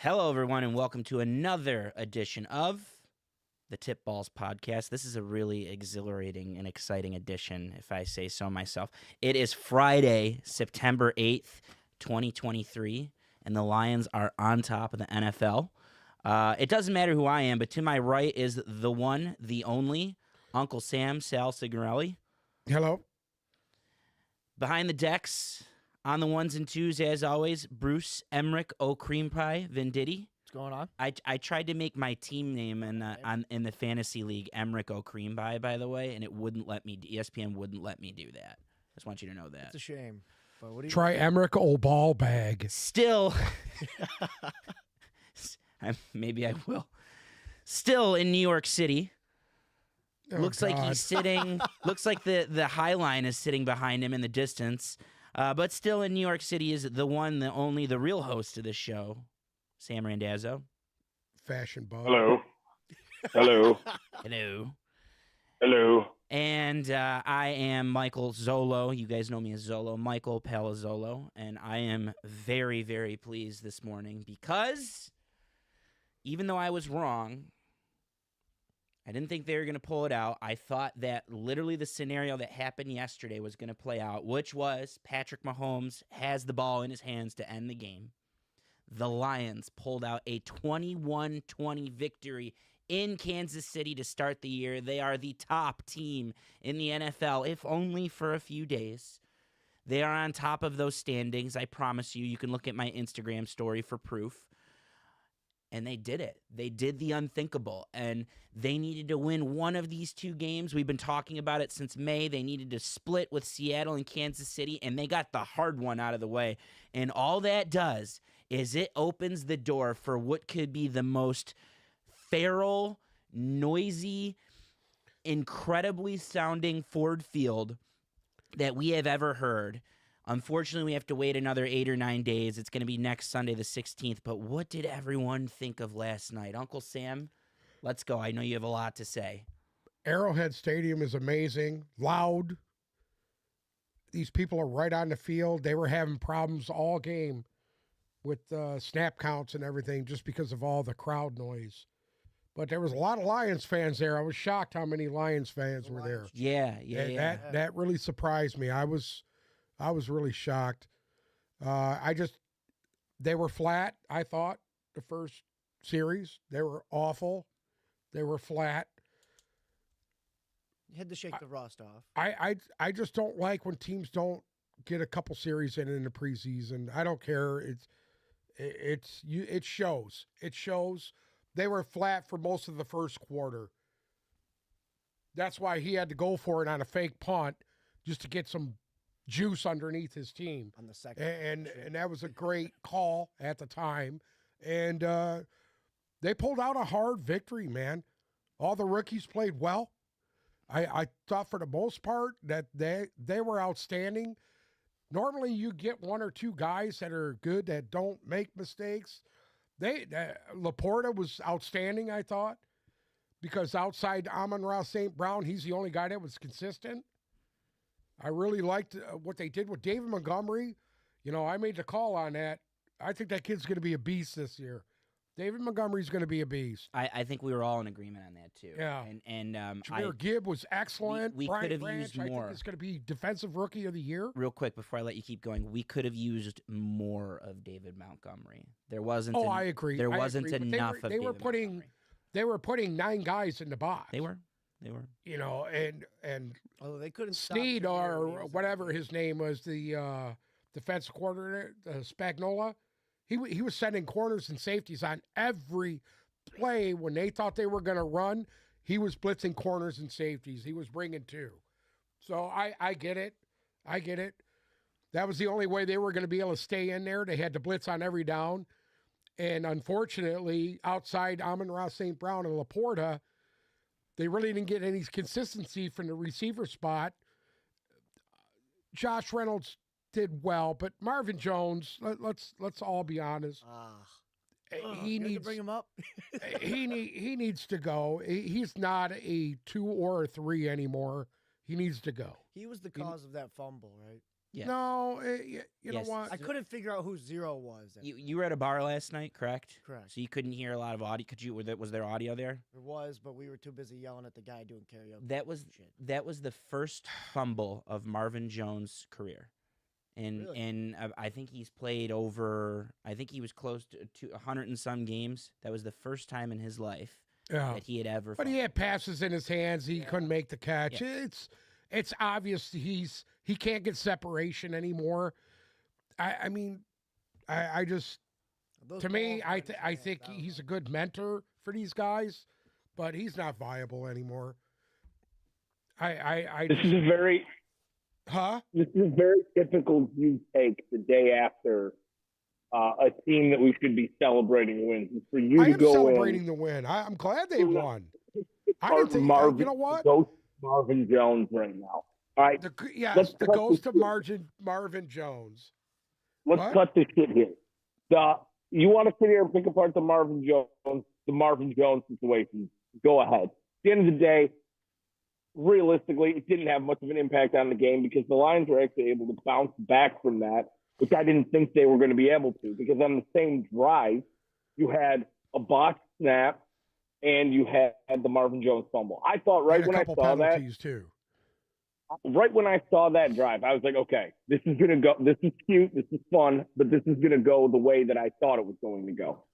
Hello, everyone, and welcome to another edition of the Tip Balls Podcast. This is a really exhilarating and exciting edition, if I say so myself. It is Friday, September 8th, 2023, and the Lions are on top of the NFL. It doesn't matter who I am, but to my right is the one, the only, Uncle Sam, Sal Signorelli. Hello. Behind the decks, on the ones and twos, as always, Bruce Emmerich Cream Pie Venditti. What's going on? I tried to make my team name in the fantasy league Emmerich Cream Pie, by the way, and it wouldn't let me. ESPN wouldn't let me do that. Just want you to know that. It's a shame. But what do you Try Emmerich Old Ball Bag. Still, maybe I will. Still in New York City. Oh, Looks like God. he's sitting. Looks like the High Line is sitting behind him in the distance. But still in New York City is the one, the only, the real host of this show, Sam Randazzo. Fashion bug. Hello. Hello. Hello. Hello. And I am Michael Zolo. You guys know me as Zolo, Michael Palazzolo. And I am very, very pleased this morning because even though I was wrong, I didn't think they were going to pull it out. I thought that literally the scenario that happened yesterday was going to play out, which was Patrick Mahomes has the ball in his hands to end the game. The Lions pulled out a 21-20 victory in Kansas City to start the year. They are the top team in the NFL, if only for a few days. They are on top of those standings. I promise you. You can look at my Instagram story for proof. And they did it. They did the unthinkable. And they needed to win one of these two games. We've been talking about it since May. They needed to split with Seattle and Kansas City, and they got the hard one out of the way. And all that does is it opens the door for what could be the most feral, noisy, incredibly sounding Ford Field that we have ever heard. Unfortunately, we have to wait another 8 or 9 days. It's going to be next Sunday, the 16th. But what did everyone think of last night? Uncle Sam, let's go. I know you have a lot to say. Arrowhead Stadium is amazing, loud. These people are right on the field. They were having problems all game with snap counts and everything just because of all the crowd noise. But there was a lot of Lions fans there. I was shocked how many Lions fans were there. Yeah. That really surprised me. I was really shocked. They were flat, I thought, the first series. They were awful. They were flat. You had to shake the rust off. I just don't like when teams don't get a couple series in the preseason. I don't care. It shows. It shows. They were flat for most of the first quarter. That's why he had to go for it on a fake punt just to get some juice underneath his team. On the second. And that was a great call at the time. And they pulled out a hard victory, man. All the rookies played well. I thought for the most part that they were outstanding. Normally you get one or two guys that are good that don't make mistakes. Laporta was outstanding, I thought, because outside Amon-Ra St. Brown, he's the only guy that was consistent. I really liked what they did with David Montgomery. You know, I made the call on that. I think that kid's going to be a beast this year. David Montgomery's going to be a beast. I think we were all in agreement on that, too. Yeah. And Jameer Gibb was excellent. we Brian could have Branch, used I more. think is going to be Defensive Rookie of the Year. Real quick, before I let you keep going, we could have used more of David Montgomery. There wasn't. I agree. There I wasn't agree. But enough of they were David putting Montgomery. They were putting 9 guys in the box. They were. You know, and Although they couldn't Snead stop or Jameer Gibbs. whatever his name was, the defensive coordinator, Spagnola, he was sending corners and safeties on every play. When they thought they were going to run, he was blitzing corners and safeties. He was bringing 2. So I get it. I get it. That was the only way they were going to be able to stay in there. They had to blitz on every down. And unfortunately, outside Amon-Ra St. Brown and Laporta, they really didn't get any consistency from the receiver spot. Josh Reynolds did well, but Marvin Jones, let's all be honest. He you have to needs bring him up. he needs to go. He's not a 2 or a 3 anymore. He needs to go. He was the cause of that fumble, right? Yeah. No, you know Yes. what? I couldn't figure out who 0 was. You were at a bar last night, correct? Correct. So you couldn't hear a lot of audio. Was there audio there? There was, but we were too busy yelling at the guy doing karaoke. That was Shit. the first fumble of Marvin Jones' career. And Really? and I think he's played over. I think he was close to 100 and some games. That was the first time in his life Yeah. that he had ever. But he had passes in his hands. He couldn't make the catch. Yeah. It's obvious he can't get separation anymore. I mean, I just Those to me, balls I went in his hands, think I don't he's know. a good mentor for these guys, but he's not viable anymore. I This is a very typical you take the day after a team that we should be celebrating wins. It's for you I to am go celebrating in. the win. I'm glad they won. I Start didn't think. Marvin, You know what? Ghost Marvin Jones right now. All right, Yes, let's the cut ghost this of shit. Marvin Jones. Let's What? cut this shit here. You want to sit here and pick apart the Marvin Jones situation? Go ahead. At the end of the day, realistically, it didn't have much of an impact on the game because the Lions were actually able to bounce back from that, which I didn't think they were going to be able to. Because on the same drive, you had a botched snap and you had the Marvin Jones fumble. I thought They right had a when I couple saw that, penalties too. right when I saw that drive, I was like, okay, this is going to go. This is cute. This is fun, but this is going to go the way that I thought it was going to go.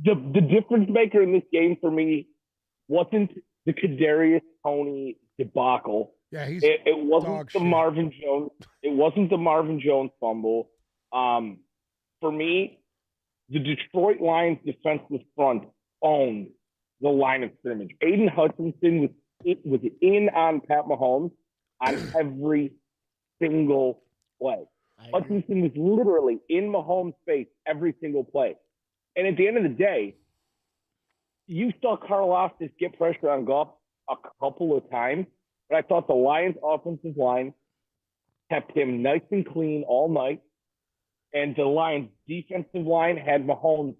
The difference maker in this game for me wasn't the Kadarius Toney debacle. Yeah, he's It dog wasn't the shit. Marvin Jones. It wasn't the Marvin Jones fumble. For me, the Detroit Lions defensive front owned the line of scrimmage. Aiden Hutchinson was in on Pat Mahomes on every single play. I agree. Hutchinson was literally in Mahomes' face every single play. And at the end of the day, you saw Karlaftis get pressure on Goff a couple of times, but I thought the Lions' offensive line kept him nice and clean all night, and the Lions' defensive line had Mahomes.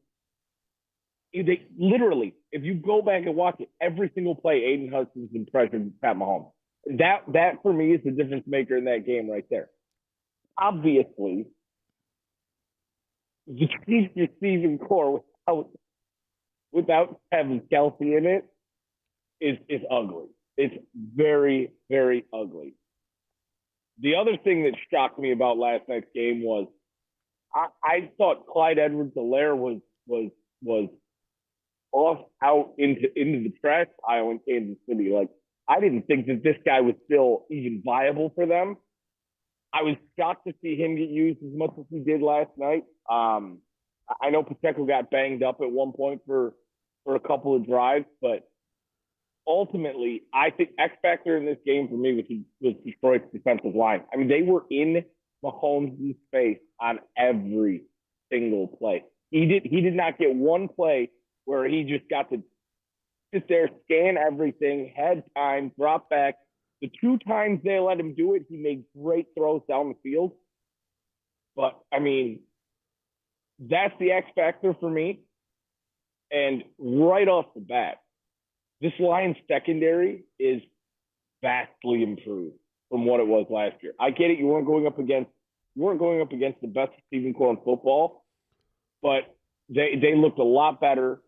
They literally, if you go back and watch it, every single play, Aiden Hutchinson pressured Pat Mahomes. That for me is the difference maker in that game right there. Obviously, the Chiefs receiving core without having Kelsey in it is ugly. It's very, very ugly. The other thing that shocked me about last night's game was I thought Clyde Edwards-Helaire was off out into the trash pile in Kansas City. Like, I didn't think that this guy was still even viable for them. I was shocked to see him get used as much as he did last night. I know Pacheco got banged up at one point for a couple of drives, but ultimately, I think X factor in this game for me was Detroit's defensive line. I mean, they were in Mahomes' face on every single play. He did not get one play where he just got to sit there, scan everything, had time, drop back. The 2 times they let him do it, he made great throws down the field. But, I mean, that's the X factor for me. And right off the bat, this Lions secondary is vastly improved from what it was last year. I get it. You weren't going up against the best receiving core in football, but they looked a lot better.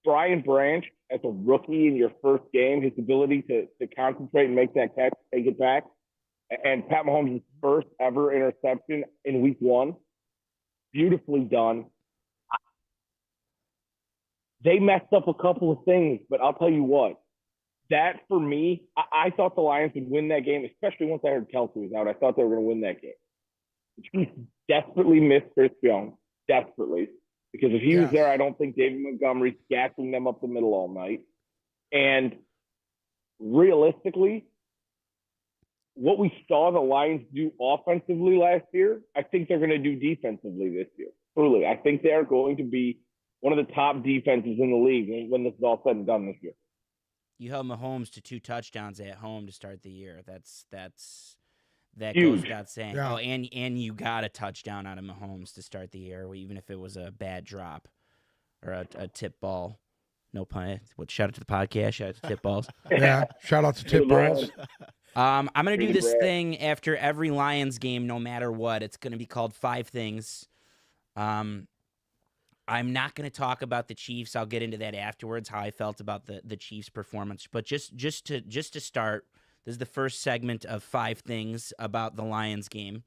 Brian Branch, as a rookie in your first game, his ability to concentrate and make that catch, take it back, and Pat Mahomes' first ever interception in week 1, beautifully done. They messed up a couple of things, but I'll tell you what, that for me, I thought the Lions would win that game, especially once I heard Kelsey was out. I thought they were going to win that game. The Chiefs desperately missed Chris Jones, desperately. Because if he was there, I don't think David Montgomery's gassing them up the middle all night. And realistically, what we saw the Lions do offensively last year, I think they're going to do defensively this year. Truly, I think they are going to be one of the top defenses in the league when this is all said and done this year. You held Mahomes to 2 touchdowns at home to start the year. That Huge. goes without saying. Yeah. Oh, and you got a touchdown out of Mahomes to start the year, even if it was a bad drop or a tip ball. No pun. Shout out to the podcast. Shout out to tip balls. Yeah, shout out to Tip Balls. I'm going to do Pretty this rare. thing after every Lions game, no matter what. It's going to be called 5 things. I'm not going to talk about the Chiefs. I'll get into that afterwards, how I felt about the Chiefs' performance. But just to start, this is the first segment of 5 things about the Lions game.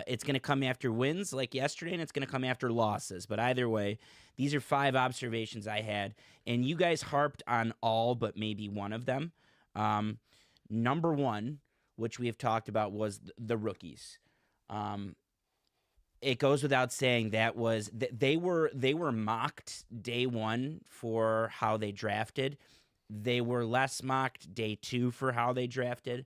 It's going to come after wins like yesterday, and it's going to come after losses. But either way, these are 5 observations I had, and you guys harped on all but maybe one of them. Number 1, which we have talked about, was the rookies. It goes without saying they were mocked day 1 for how they drafted. They were less mocked day 2 for how they drafted.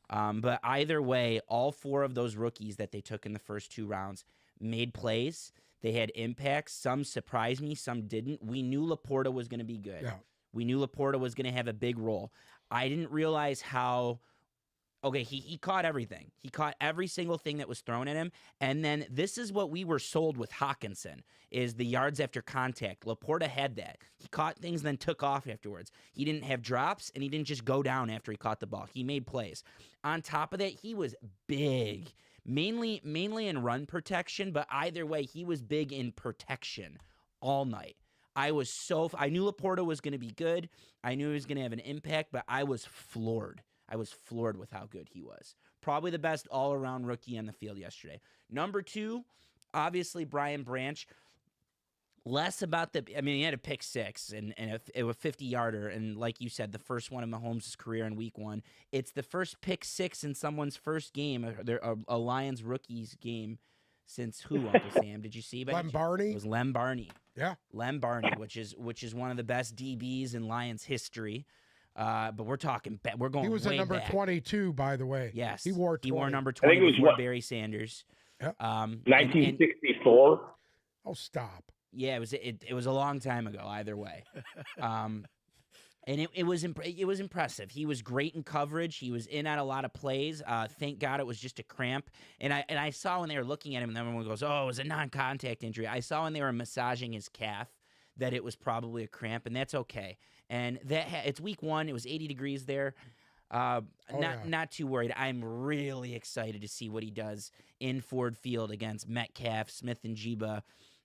But either way, all 4 of those rookies that they took in the first 2 rounds made plays. They had impacts. Some surprised me, some didn't. We knew Laporta was going to be good. Yeah. We knew Laporta was going to have a big role. I didn't realize how. Okay, he caught everything. He caught every single thing that was thrown at him. And then this is what we were sold with Hawkinson, is the yards after contact. Laporta had that. He caught things, then took off afterwards. He didn't have drops, and he didn't just go down after he caught the ball. He made plays. On top of that, he was big, mainly in run protection, but either way, he was big in protection all night. I knew Laporta was going to be good. I knew he was going to have an impact, but I was floored. I was floored with how good he was. Probably the best all-around rookie on the field yesterday. Number 2, obviously Brian Branch. Less about he had a pick 6 and a 50-yarder, and like you said, the first one in Mahomes' career in week 1. It's the first pick 6 in someone's first game, a Lions rookie's game, since who, Uncle Sam? Did you see? Lem Barney? It was Lem Barney. Yeah. Lem Barney, which is one of the best DBs in Lions history. But we're talking. We're going. He was way at number back. 22, by the way. Yes, He wore 20. number I think 20 it was before what? Barry Sanders. Yep. 1964. Oh, stop. Yeah, it was a long time ago. Either way, and it was impressive. He was great in coverage. He was in on a lot of plays. Thank God it was just a cramp. And I saw when they were looking at him, and everyone goes, "Oh, it was a non-contact injury." I saw when they were massaging his calf that it was probably a cramp, and that's okay. And it's week 1. It was 80 degrees there. Not too worried. I'm really excited to see what he does in Ford Field against Metcalf, Smith and Jiba,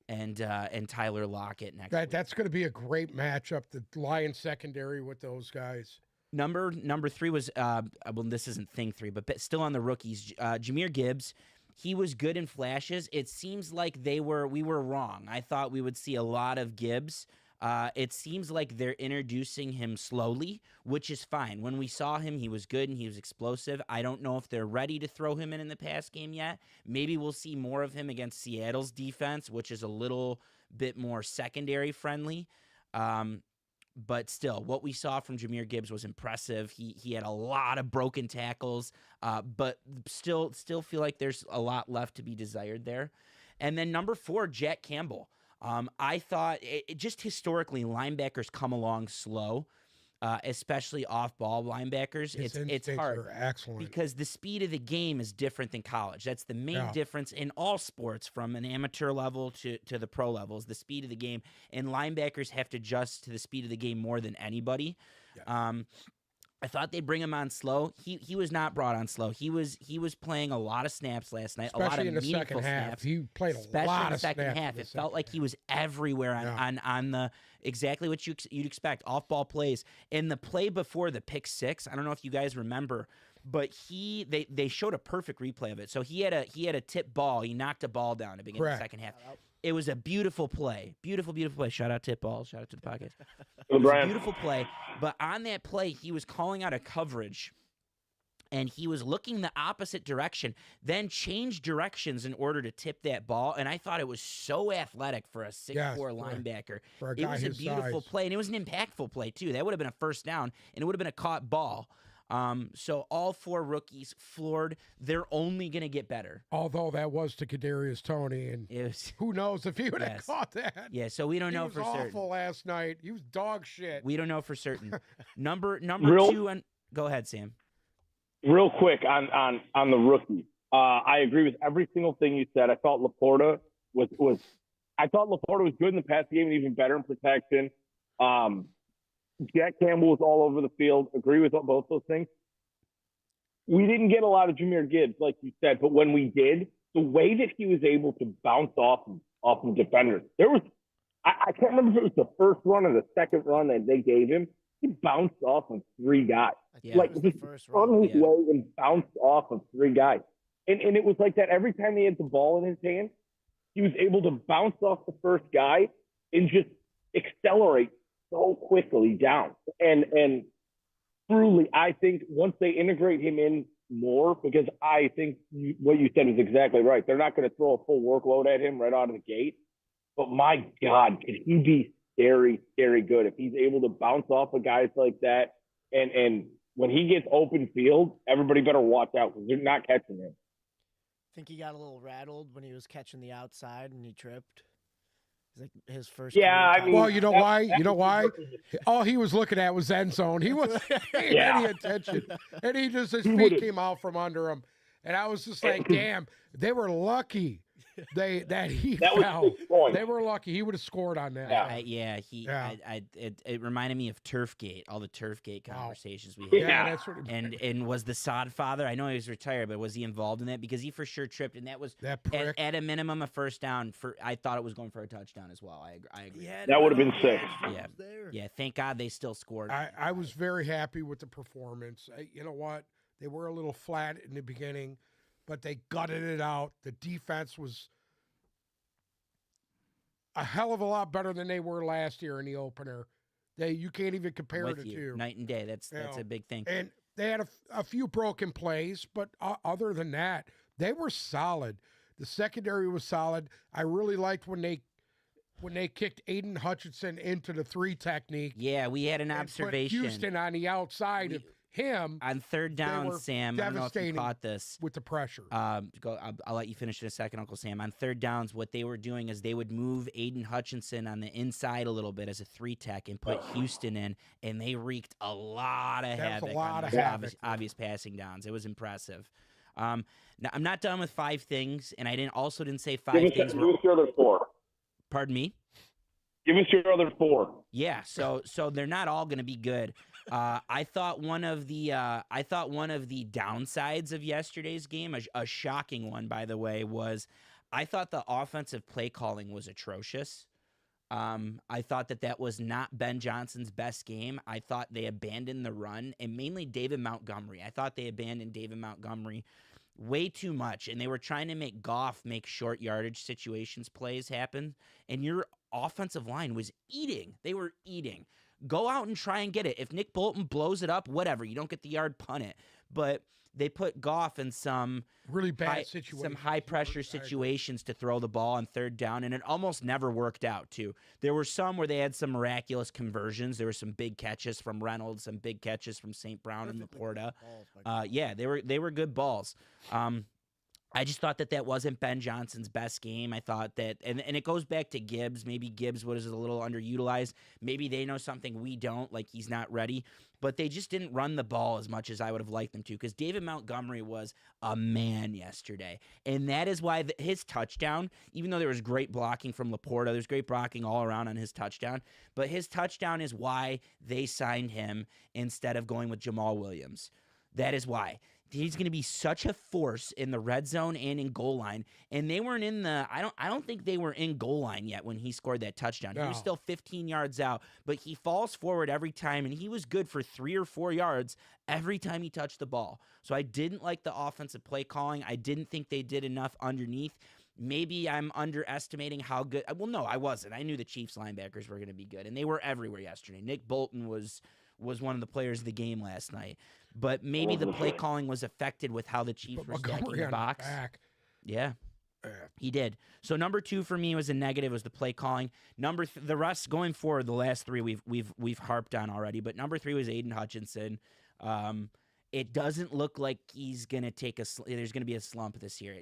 and Tyler Lockett next week. That's going to be a great matchup. The Lions secondary with those guys. Number 3 was well, this isn't thing 3, but still on the rookies. Jahmyr Gibbs. He was good in flashes. It seems like we were wrong. I thought we would see a lot of Gibbs. It seems like they're introducing him slowly, which is fine. When we saw him, he was good and he was explosive. I don't know if they're ready to throw him in the pass game yet. Maybe we'll see more of him against Seattle's defense, which is a little bit more secondary friendly. But still, what we saw from Jahmyr Gibbs was impressive. He had a lot of broken tackles, but still feel like there's a lot left to be desired there. And then number 4, Jack Campbell. I thought just historically, linebackers come along slow, especially off-ball linebackers. It's hard. Are excellent. Because the speed of the game is different than college. That's the main difference in all sports, from an amateur level to the pro levels. The speed of the game, and linebackers have to adjust to the speed of the game more than anybody. Yeah. I thought they'd bring him on slow. He was not brought on slow. He was playing a lot of snaps last night, especially a lot of in the meaningful second half. snaps. He played a lot of snaps. Second half. It felt like he was everywhere on the exactly what you'd expect, off-ball plays. And the play before the pick 6, I don't know if you guys remember, but they showed a perfect replay of it. So he had a tip ball. He knocked a ball down to begin the second half. It was a beautiful play. Beautiful, beautiful play. Shout out Tip Ball. Shout out to the podcast. It was a beautiful play. But on that play, he was calling out a coverage, and he was looking the opposite direction, then changed directions in order to tip that ball. And I thought it was so athletic for a 6'4" linebacker. For a guy it was a beautiful play, and it was an impactful play, too. That would have been a first down, and it would have been a caught ball. So all 4 rookies floored. They're only going to get better. Although that was to Kadarius Toney, and who knows if he would have caught that. Yeah, so we don't know for certain. He was awful last night. He was dog shit. We don't know for certain. Number 2, and go ahead, Sam. Real quick on the rookie. I agree with every single thing you said. I thought Laporta was good in the pass game and even better in protection. Jack Campbell was all over the field. Agree with both those things. we didn't get a lot of Jahmyr Gibbs, like you said, but when we did, the way that he was able to bounce off of defenders, I can't remember if it was the first run or the second run that they gave him. He bounced off of 3 guys. I think Yeah. it was the first On round. his way and bounced off of 3 guys. And it was like that every time he had the ball in his hand, he was able to bounce off the first guy and just accelerate so quickly down. And truly, I think once they integrate him in more, because I think what you said is exactly right. They're not going to throw a full workload at him right out of the gate. But my God, could he be scary, scary good if he's able to bounce off of guys like that? And when he gets open field, everybody better watch out because they're not catching him. I think he got a little rattled when he was catching the outside and he tripped. It's like his first. Yeah, career I touch. mean, Well, you know that- why? that You know was- why? All he was looking at was end zone. He wasn't paying Yeah. any attention. And his He feet would've- came out from under him. And I was just like, damn, they were lucky that he That was fell. 6 points. They were lucky. He would have scored on that. Yeah. It reminded me of Turfgate, all the Turfgate Wow. conversations we had. Yeah, that's what And was the Sod father? I know he was retired, but was he involved in that? Because he for sure tripped, and that was that prick. at a minimum a first down. I thought it was going for a touchdown as well. I agree. Yeah, That would've been sick. Yeah. Yeah, thank God they still scored. I was very happy with the performance. You know what? They were a little flat in the beginning, but they gutted it out. The defense was a hell of a lot better than they were last year in the opener. You can't even compare with the you, two. night and day. That's You know, a big thing. And they had a few broken plays, but other than that, they were solid. The secondary was solid. I really liked when they kicked Aiden Hutchinson into the 3 technique. Yeah, we had an and put observation Houston on the outside of him on third down. were Sam, I don't know if you devastating. caught this. with the pressure. I'll let you finish in a second, Uncle Sam. On third downs, what they were doing is they would move Aiden Hutchinson on the inside a little bit as a 3 tech and put Houston in, and they wreaked a lot of That was a havoc lot on of those havoc. obvious passing downs. It was impressive. Now I'm not done with 5 things, and I didn't say 5 Give things. us your other 4. Pardon me. Give us your other 4. Yeah, so they're not all going to be good. I thought one of the downsides of yesterday's game, a shocking one by the way, was I thought the offensive play calling was atrocious. I thought that was not Ben Johnson's best game. I thought they abandoned the run, and mainly David Montgomery. I thought they abandoned David Montgomery way too much, and they were trying to make Goff make short yardage situations plays happen, and your offensive line was eating. They were eating. Go out and try and get it. If Nick Bolton blows it up, whatever. You don't get the yard, punt it. But they put Goff in some Really bad situation. some high pressure situations to throw the ball on third down, and it almost never worked out too. There were some where they had some miraculous conversions. There were some big catches from Reynolds, some big catches from St. Brown and Laporta. Yeah, they were good balls. I just thought that wasn't Ben Johnson's best game. I thought that, and it goes back to Gibbs. Maybe Gibbs was a little underutilized. Maybe they know something we don't, like he's not ready. But they just didn't run the ball as much as I would have liked them to, because David Montgomery was a man yesterday. And that is why his touchdown, even though there was great blocking from Laporta, there's great blocking all around on his touchdown, but his touchdown is why they signed him instead of going with Jamal Williams. That is why. He's going to be such a force in the red zone and in goal line. And they weren't in the I don't think they were in goal line yet when he scored that touchdown. He was still 15 yards out, but he falls forward every time, and he was good for 3 or 4 yards every time he touched the ball. So I didn't like the offensive play calling. I didn't think they did enough underneath. Maybe I'm underestimating how good. Well, no, I wasn't. I knew the Chiefs linebackers were going to be good, and they were everywhere yesterday. Nick Bolton was one of the players of the game last night. But maybe the play calling was affected with how the Chiefs were stacking Montgomery the on box. back. Yeah, he did. So number 2 for me was a negative, was the play calling. The rest going forward, the last 3 we've harped on already. But number 3 was Aiden Hutchinson. It doesn't look like he's gonna take there's gonna be a slump this year.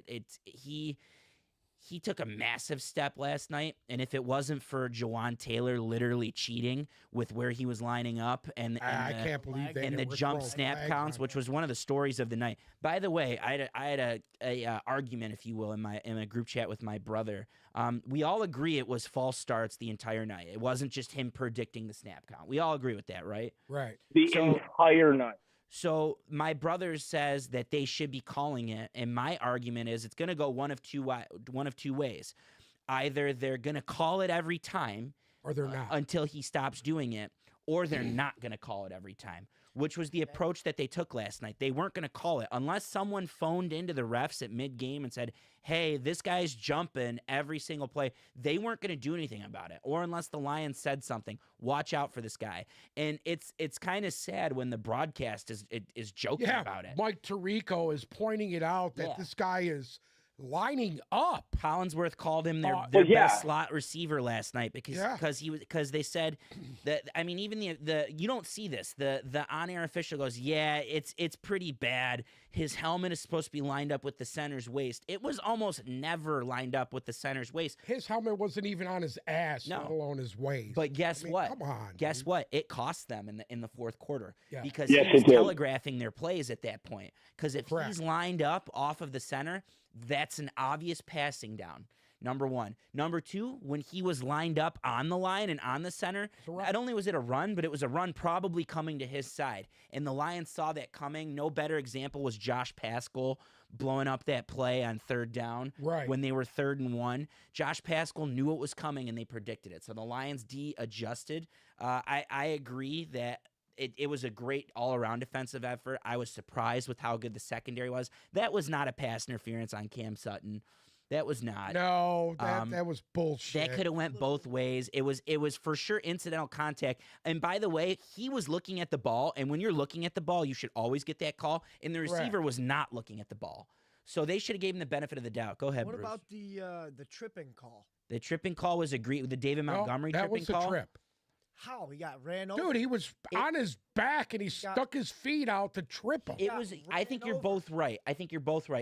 He took a massive step last night, and if it wasn't for Jawan Taylor literally cheating with where he was lining up and I can't believe they and the were jump throwing snap flags counts, on which him. was one of the stories of the night. By the way, I had a argument, if you will, in a group chat with my brother. We all agree it was false starts the entire night. It wasn't just him predicting the snap count. We all agree with that, right? Right. The So- entire night. So my brother says that they should be calling it, and my argument is it's going to go one of two ways. Either they're going to call it every time Or they're not. until he stops doing it, or they're not going to call it every time, which was the approach that they took last night. They weren't going to call it unless someone phoned into the refs at mid-game and said, hey, this guy's jumping every single play. They weren't going to do anything about it, or unless the Lions said something, watch out for this guy. And it's kind of sad when the broadcast is joking about it. Mike Tirico is pointing it out that this guy is lining up. Collinsworth called him their Well, yeah. best slot receiver last night because they said that, I mean, even the you don't see this, the on-air official goes, yeah, it's pretty bad. His helmet is supposed to be lined up with the center's waist. It was almost never lined up with the center's waist. His helmet wasn't even on his ass, let alone his waist. But guess what? Come on. Guess what? It cost them in the fourth quarter because Yes, he was it did. telegraphing their plays at that point. Because if Correct. he's lined up off of the center, that's an obvious passing down. Number one. Number two, when he was lined up on the line and on the center, not only was it a run, but it was a run probably coming to his side. And the Lions saw that coming. No better example was Josh Paschal blowing up that play on third down when they were 3rd and 1. Josh Paschal knew it was coming, and they predicted it. So the Lions D adjusted. I agree that it was a great all-around defensive effort. I was surprised with how good the secondary was. That was not a pass interference on Cam Sutton. That was not. No, that was bullshit. That could have went both ways. It was for sure incidental contact. And by the way, he was looking at the ball, and when you're looking at the ball, you should always get that call. And the receiver was not looking at the ball. So they should have given him the benefit of the doubt. Go ahead, What Bruce. about the tripping call? The tripping call was agreed with the David Montgomery that tripping was the call. trip. How? He got ran over? Dude, he was on his back and he stuck his feet out to trip him. It was. I think you're both right.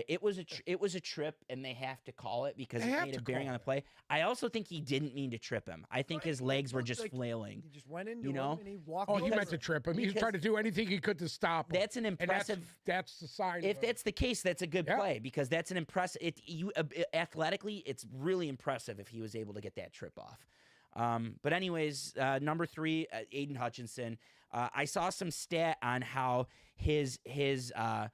It was a trip, and they have to call it because it made a bearing on the play. I also think he didn't mean to trip him. I think his legs were just flailing. He just went into You know? him and he walked Oh, he over. meant to trip him. He was trying to do anything he could to stop him. That's an And impressive. that's the sign. If of it. that's the case, that's a good play because that's an impressive. Athletically, it's really impressive if he was able to get that trip off. But anyways, number 3, Aiden Hutchinson. I saw some stat on how the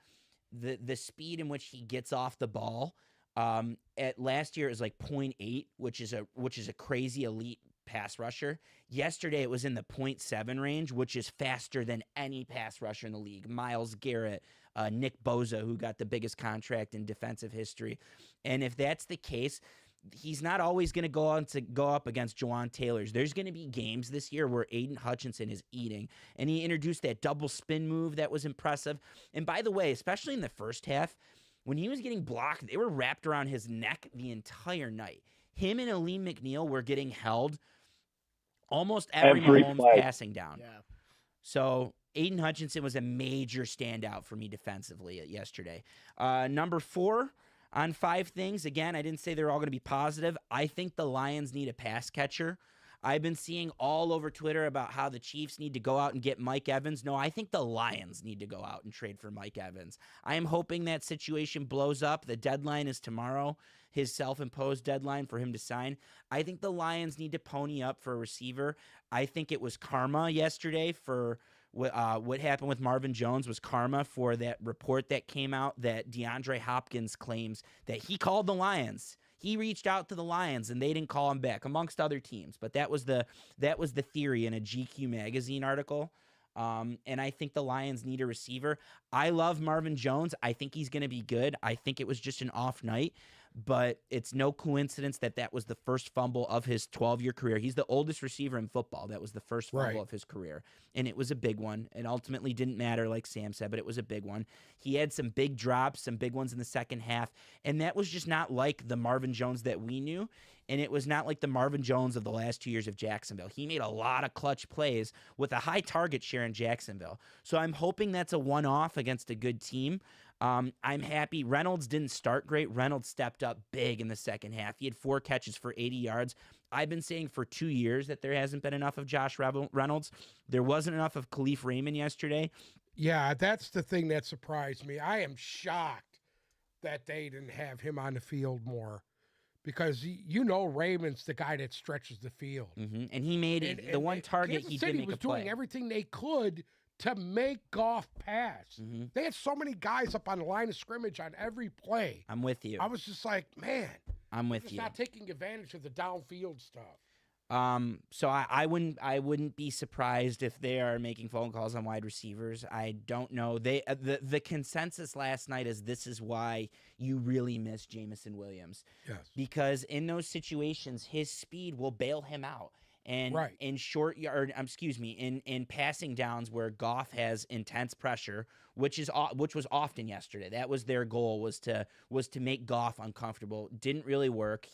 speed in which he gets off the ball at last year is like 0.8, which is a crazy elite pass rusher. Yesterday it was in the 0.7 range, which is faster than any pass rusher in the league. Myles Garrett, Nick Bosa, who got the biggest contract in defensive history. And if that's the case, he's not always going to go up against Jawan Taylor's. There's going to be games this year where Aiden Hutchinson is eating, and he introduced that double spin move that was impressive. And by the way, especially in the first half, when he was getting blocked, they were wrapped around his neck the entire night. Him and Aleem McNeil were getting held almost every Mahomes play. passing down. Yeah. So Aiden Hutchinson was a major standout for me defensively yesterday. Number 4 on 5 things. Again, I didn't say they're all going to be positive. I think the Lions need a pass catcher. I've been seeing all over Twitter about how the Chiefs need to go out and get Mike Evans. No, I think the Lions need to go out and trade for Mike Evans. I am hoping that situation blows up. The deadline is tomorrow, his self-imposed deadline for him to sign. I think the Lions need to pony up for a receiver. I think it was karma yesterday for what happened with Marvin Jones was karma for that report that came out that DeAndre Hopkins claims that he called the Lions. He reached out to the Lions and they didn't call him back, amongst other teams. But that was the theory in a GQ magazine article. And I think the Lions need a receiver. I love Marvin Jones. I think he's going to be good. I think it was just an off night. But it's no coincidence that was the first fumble of his 12-year career. He's the oldest receiver in football. That was the first fumble of his career. And it was a big one. It ultimately didn't matter, like Sam said, but it was a big one. He had some big drops, some big ones in the second half. And that was just not like the Marvin Jones that we knew. And it was not like the Marvin Jones of the last 2 years of Jacksonville. He made a lot of clutch plays with a high target share in Jacksonville. So I'm hoping that's a one-off against a good team. I'm happy. Reynolds didn't start great. Reynolds stepped up big in the second half. He had 4 catches for 80 yards. I've been saying for 2 years that there hasn't been enough of Josh Reynolds. There wasn't enough of Khalif Raymond yesterday. Yeah, that's the thing that surprised me. I am shocked that they didn't have him on the field more because Raymond's the guy that stretches the field. Mm-hmm. And he made the one target Kansas he City did make was a play. doing everything they could to make Goff pass. Mm-hmm. They had so many guys up on the line of scrimmage on every play. I'm with you. I was just like, man, I'm with just you. not taking advantage of the downfield stuff. So I wouldn't be surprised if they are making phone calls on wide receivers. I don't know. The consensus last night is this is why you really miss Jameson Williams. Yes. Because in those situations, his speed will bail him out. And Right. in short yard, in passing downs where Goff has intense pressure, which was often yesterday. That was their goal was to make Goff uncomfortable. Didn't really work.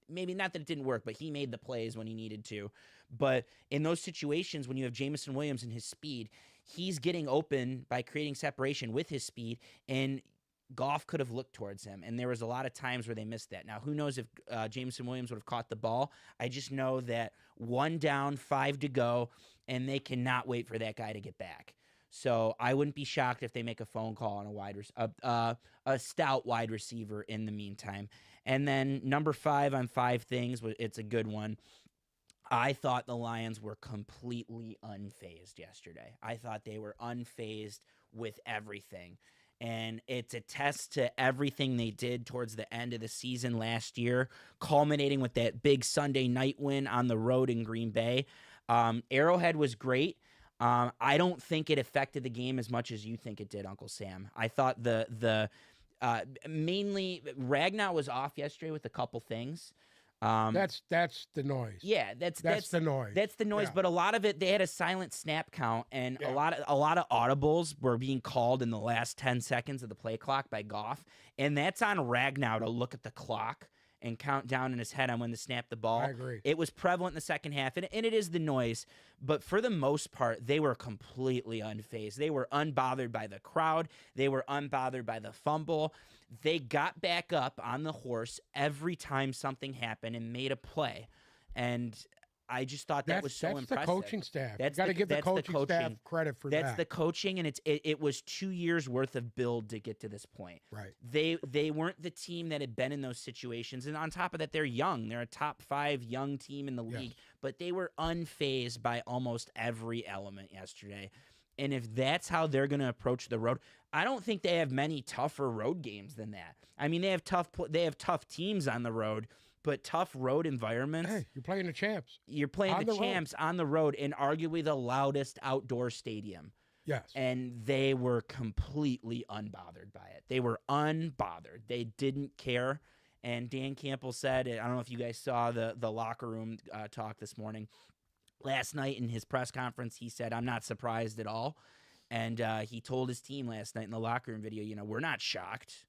Maybe not that it didn't work, but he made the plays when he needed to. But in those situations, when you have Jameson Williams and his speed, he's getting open by creating separation with his speed, and Goff could have looked towards him. And there was a lot of times where they missed that. Now, who knows if Jameson Williams would have caught the ball? I just know that 1 down, 5 to go, and they cannot wait for that guy to get back. So I wouldn't be shocked if they make a phone call on a stout wide receiver in the meantime. And then number 5 on 5 things, it's a good one. I thought the Lions were completely unfazed yesterday. I thought they were unfazed with everything. And it's a test to everything they did towards the end of the season last year, culminating with that big Sunday night win on the road in Green Bay. Arrowhead was great. I don't think it affected the game as much as you think it did, Uncle Sam. I thought mainly Ragnar was off yesterday with a couple things. That's the noise. Yeah, that's the noise. That's the noise. Yeah. But a lot of it, they had a silent snap count, and Yeah. a lot of audibles were being called in the last 10 seconds of the play clock by Goff, and that's on Ragnar to look at the clock and count down in his head on when to snap the ball. I agree. It was prevalent in the second half, and it is the noise. But for the most part, they were completely unfazed. They were unbothered by the crowd. They were unbothered by the fumble. They got back up on the horse every time something happened and made a play. And I just thought that was so that's impressive. the coaching staff. That's You got to the- give the that's the coaching staff coaching. credit for That's that. the coaching, and it was 2 years worth of build to get to this point. Right. They weren't the team that had been in those situations, and on top of that, they're young. They're a top 5 young team in the Yes. league, but they were unfazed by almost every element yesterday. And if that's how they're going to approach the road, I don't think they have many tougher road games than that. I mean, they have tough teams on the road, but tough road environments. Hey, you're playing the champs. You're playing on the the road. champs on the road in arguably the loudest outdoor stadium. Yes. And they were completely unbothered by it. They were unbothered. They didn't care. And Dan Campbell said, I don't know if you guys saw the locker room talk this morning. Last night in his press conference, he said, I'm not surprised at all. And he told his team last night in the locker room video, we're not shocked.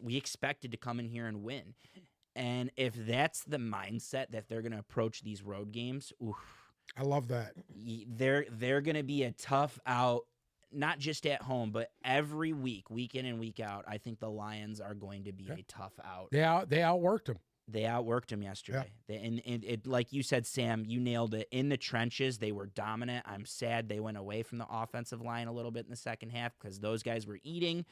We expected to come in here and win. And if that's the mindset that they're going to approach these road games, I love that. they're going to be a tough out, not just at home, but every week, week in and week out. I think the Lions are going to be a tough out. They outworked them. They outworked them yesterday. And it, like you said, Sam, you nailed it. In the trenches, they were dominant. I'm sad they went away from the offensive line a little bit in the second half because those guys were eating.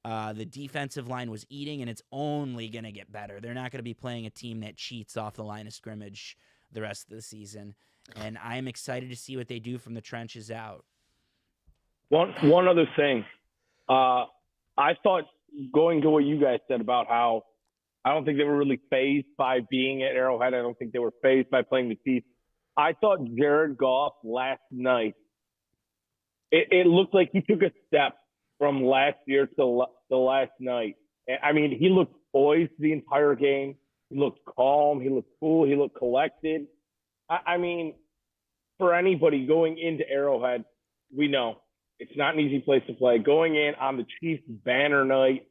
The defensive line was eating, and it's only going to get better. They're not going to be playing a team that cheats off the line of scrimmage the rest of the season. And I'm excited to see what they do from the trenches out. One other thing. I thought, going to what you guys said about how I don't think they were really fazed by being at Arrowhead. I don't think they were fazed by playing the Chiefs. I thought Jared Goff last night, it looked like he took a step from last year to the last night. I mean, he looked poised the entire game. He looked calm. He looked cool. He looked collected. I mean, for anybody going into Arrowhead, we know it's not an easy place to play. Going in on the Chiefs banner night,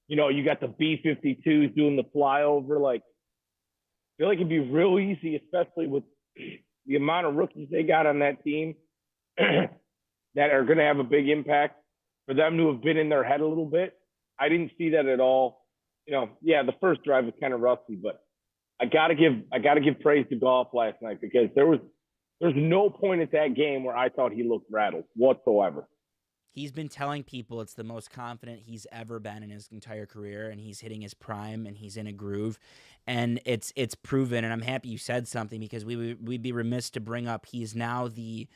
you got the B-52s doing the flyover. Like, I feel like it'd be real easy, especially with the amount of rookies they got on that team that are going to have a big impact, for them to have been in their head a little bit. I didn't see that at all. The first drive was kind of rusty, but I gotta give praise to Goff last night, because there's no point at that game where I thought he looked rattled whatsoever. He's been telling people it's the most confident he's ever been in his entire career, and he's hitting his prime, and he's in a groove, and it's proven. And I'm happy you said something, because we'd be remiss to bring up he's now the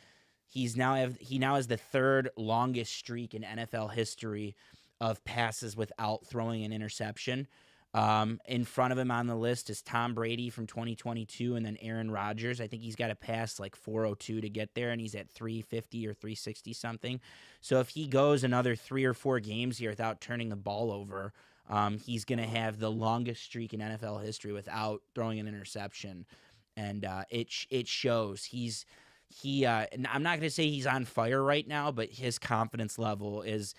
he now has the third longest streak in NFL history of passes without throwing an interception. In front of him on the list is Tom Brady from 2022 and then Aaron Rodgers. I think he's got to pass like 402 to get there, and he's at 350 or 360 something. So if he goes another 3 or 4 games here without turning the ball over, he's going to have the longest streak in NFL history without throwing an interception. And it shows. I'm not going to say he's on fire right now, but his confidence level is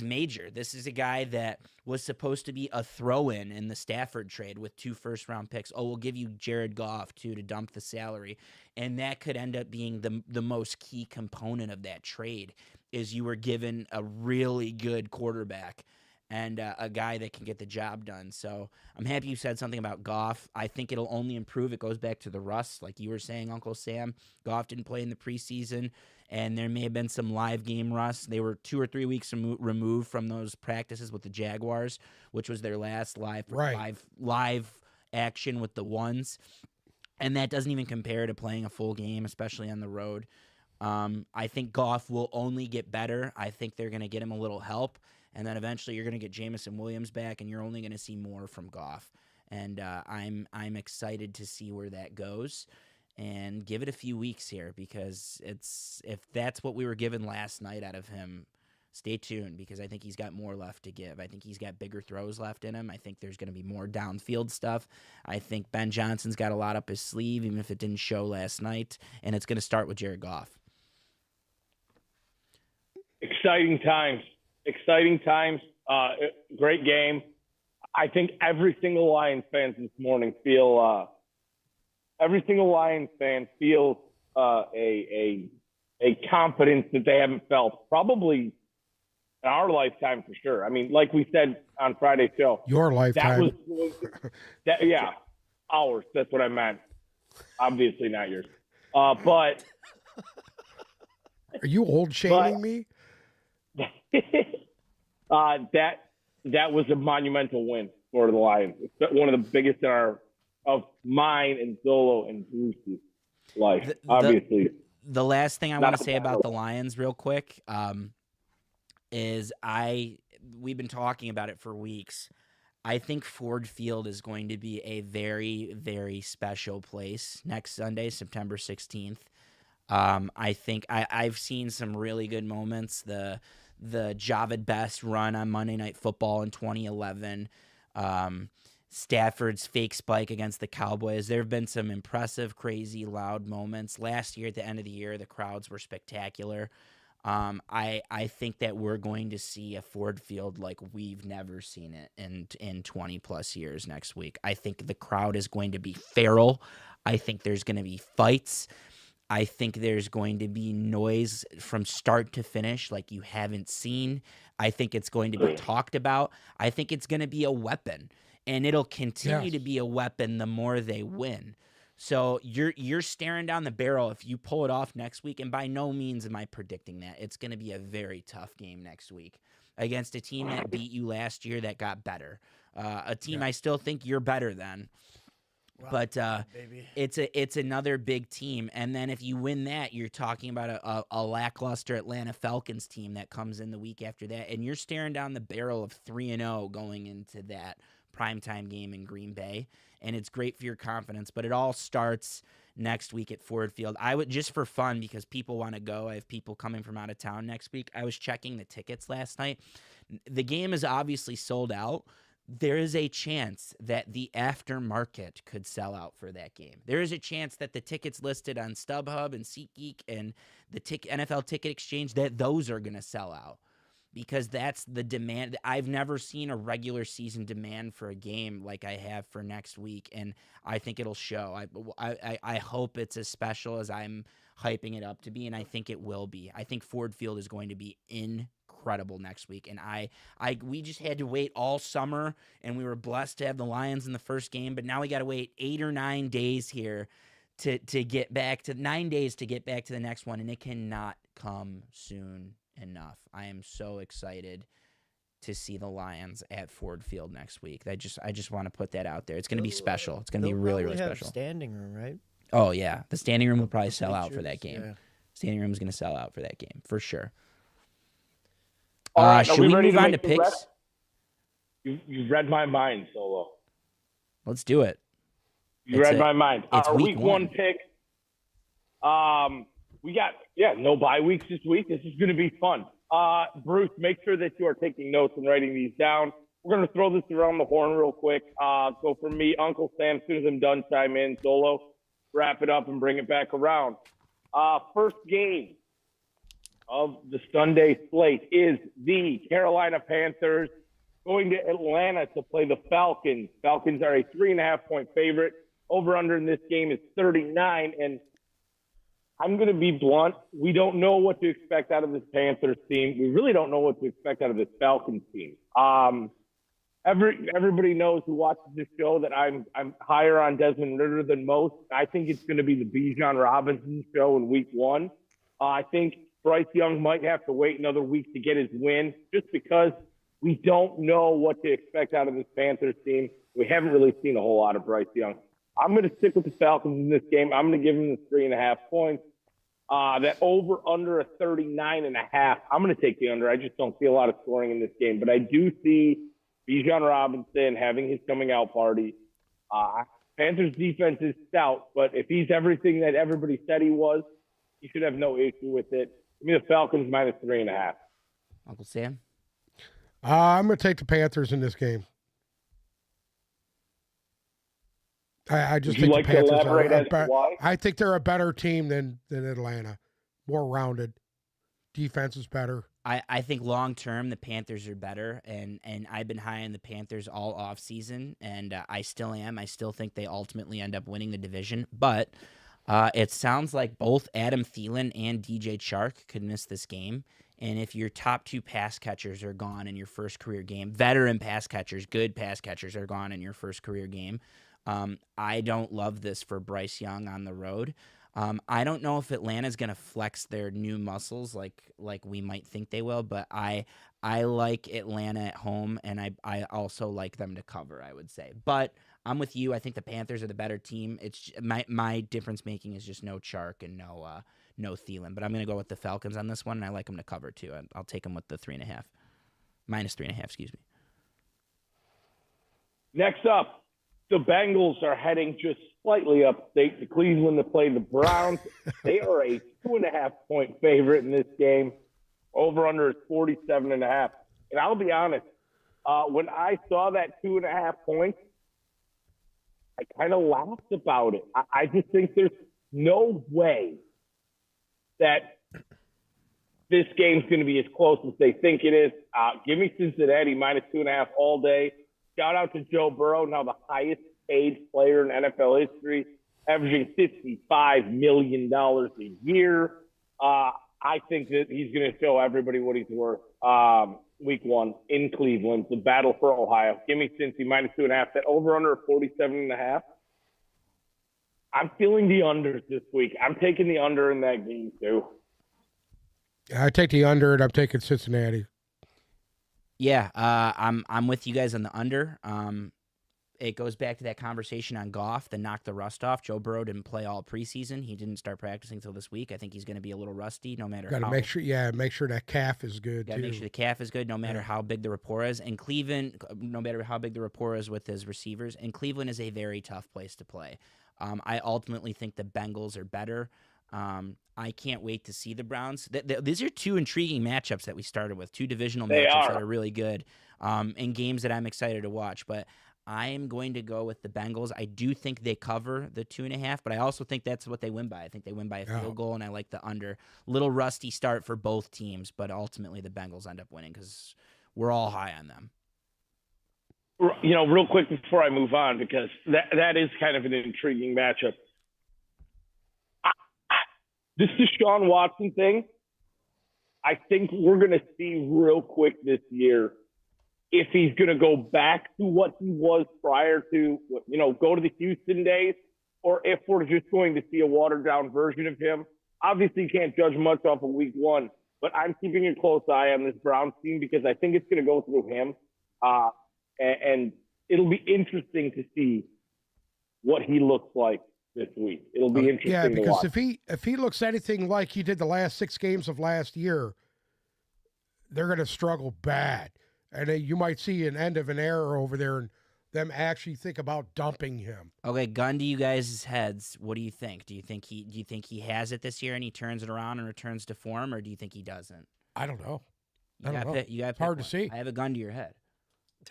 major. This is a guy that was supposed to be a throw-in in the Stafford trade with 2 first-round picks. Oh, we'll give you Jared Goff, too, to dump the salary. And that could end up being the most key component of that trade, is you were given a really good quarterback and a guy that can get the job done. So I'm happy you said something about Goff. I think it'll only improve. It goes back to the rust, like you were saying, Uncle Sam. Goff didn't play in the preseason, and there may have been some live game rust. They were 2 or 3 weeks removed from those practices with the Jaguars, which was their last live action with the ones. And that doesn't even compare to playing a full game, especially on the road. I think Goff will only get better. I think they're going to get him a little help. And then eventually you're going to get Jameson Williams back, and you're only going to see more from Goff. And I'm excited to see where that goes. And give it a few weeks here, because if that's what we were given last night out of him, stay tuned, because I think he's got more left to give. I think he's got bigger throws left in him. I think there's going to be more downfield stuff. I think Ben Johnson's got a lot up his sleeve, even if it didn't show last night. And it's going to start with Jared Goff. Exciting times. Great game. I think every single Lions fan this morning feels a confidence that they haven't felt probably in our lifetime, for sure. I mean, like we said on Friday's show, Your lifetime. Ours. That's what I meant. Obviously not yours. But Are you old shaming me? that was a monumental win for the Lions. It's one of the biggest of mine and Zolo and Bruce's life. Obviously, the last thing I want to say about the Lions, real quick, is we've been talking about it for weeks. I think Ford Field is going to be a very, very special place next Sunday, September 16th. I think I've seen some really good moments. The Javid Best run on Monday Night Football in 2011, Stafford's fake spike against the Cowboys. There have been some impressive, crazy, loud moments. Last year, at the end of the year, the crowds were spectacular. I think that we're going to see a Ford Field like we've never seen it in 20 plus years next week. I think the crowd is going to be feral. I think there's going to be fights. I think there's going to be noise from start to finish like you haven't seen. I think it's going to be talked about. I think it's going to be a weapon, and it'll continue to be a weapon the more they win. So you're staring down the barrel if you pull it off next week, and by no means am I predicting that. It's going to be a very tough game next week against a team that beat you last year that got better, a team I still think you're better than. Wow, but baby. it's another big team, and then if you win that, you're talking about a lackluster Atlanta Falcons team that comes in the week after that, and you're staring down the barrel of 3-0 going into that primetime game in Green Bay, and it's great for your confidence. But it all starts next week at Ford Field. I would, just for fun, because people want to go. I have people coming from out of town next week. I was checking the tickets last night. The game is obviously sold out. There is a chance that the aftermarket could sell out for that game. There is a chance that the tickets listed on StubHub and SeatGeek and the NFL Ticket Exchange, that those are going to sell out, because that's the demand. I've never seen a regular season demand for a game like I have for next week, and I think it'll show. I hope it's as special as I'm hyping it up to be, and I think it will be. I think Ford Field is going to be incredible next week, and we just had to wait all summer, and we were blessed to have the Lions in the first game, but now we got to wait 8 or 9 days here to get back to 9 days to get back to the next one, and it cannot come soon enough. I am so excited to see the Lions at Ford Field next week. I just want to put that out there. It's going to be special. It's going to be really, really special. Standing room, right? Oh yeah, the standing room will probably sell out for that game. Yeah. Standing room is going to sell out for that game for sure. All right, are should we ready move to on to make the picks? rest? You've read my mind, Solo. Let's do it. You read my mind. It's Our week one. pick. We got no bye weeks this week. This is going to be fun. Bruce, make sure that you are taking notes and writing these down. We're going to throw this around the horn real quick. So for me, Uncle Sam, as soon as I'm done, chime in. Solo, wrap it up and bring it back around. First game of the Sunday slate is the Carolina Panthers going to Atlanta to play the Falcons. Falcons are a 3.5-point favorite. Over-under in this game is 39. And I'm going to be blunt. We don't know what to expect out of this Panthers team. We really don't know what to expect out of this Falcons team. Everybody knows who watches this show that I'm higher on Desmond Ridder than most. I think it's going to be the Bijan Robinson show in week one. I think Bryce Young might have to wait another week to get his win just because we don't know what to expect out of this Panthers team. We haven't really seen a whole lot of Bryce Young. I'm going to stick with the Falcons in this game. I'm going to give them the 3.5 points. That over under a 39.5. I'm going to take the under. I just don't see a lot of scoring in this game, but I do see Bijan Robinson having his coming out party. Panthers defense is stout, but if he's everything that everybody said he was, he should have no issue with it. Give me the Falcons minus 3.5. Uncle Sam? I'm going to take the Panthers in this game. I just think the Panthers are I think they're a better team than Atlanta. More rounded. Defense is better. I think long term the Panthers are better, and I've been high on the Panthers all off season, and I still am. I still think they ultimately end up winning the division, but it sounds like both Adam Thielen and DJ Chark could miss this game. And if your top two pass catchers are gone in your first career game, veteran pass catchers, good pass catchers are gone in your first career game, I don't love this for Bryce Young on the road. I don't know if Atlanta's going to flex their new muscles like we might think they will, but I like Atlanta at home, and I also like them to cover, I would say. But I'm with you. I think the Panthers are the better team. It's my difference making is just no Chark and no Thielen. But I'm going to go with the Falcons on this one, and I like them to cover too. I'll take them with the 3.5, minus 3.5. Excuse me. Next up, the Bengals are heading just slightly upstate to Cleveland to play the Browns. They are a 2.5-point favorite in this game. Over-under is 47.5. And I'll be honest, when I saw that 2.5 points, I kind of laughed about it. I just think there's no way that this game's going to be as close as they think it is. Give me Cincinnati minus 2.5 all day. Shout out to Joe Burrow, now the highest paid player in NFL history, averaging $55 million a year. I think that he's going to show everybody what he's worth. Week one in Cleveland, the battle for Ohio. Give me Cincy minus 2.5. That over under 47.5. I'm feeling the unders this week. I'm taking the under in that game too. I take the under, and I'm taking Cincinnati. Yeah, I'm with you guys on the under. It goes back to that conversation on Goff that knocked the rust off. Joe Burrow didn't play all preseason. He didn't start practicing until this week. I think he's going to be a little rusty no matter how. Got to make sure that calf is good, too. Make sure the calf is good no matter how big the rapport is. And Cleveland, no matter how big the rapport is with his receivers, and Cleveland is a very tough place to play. I ultimately think the Bengals are better. I can't wait to see the Browns. These are two intriguing matchups that we started with, two divisional matchups that are really good, and games that I'm excited to watch. But I am going to go with the Bengals. I do think they cover the 2.5, but I also think that's what they win by. I think they win by a field goal, and I like the under. Little rusty start for both teams, but ultimately the Bengals end up winning because we're all high on them. Real quick before I move on, because that is kind of an intriguing matchup. This Deshaun Watson thing, I think we're going to see real quick this year if he's going to go back to what he was prior to, go to the Houston days, or if we're just going to see a watered-down version of him. Obviously, you can't judge much off of week one, but I'm keeping a close eye on this Browns team because I think it's going to go through him. And it'll be interesting to see what he looks like this week. It'll be interesting Yeah, to because watch. if he looks anything like he did the last 6 games of last year, they're going to struggle bad, and you might see an end of an era over there, and them actually think about dumping him. Okay, gun to you guys' heads. What do you think? Do you think he has it this year and he turns it around and returns to form, or do you think he doesn't? I don't know. You I don't gotta know. pick- you gotta It's hard pick to one. see. I have a gun to your head.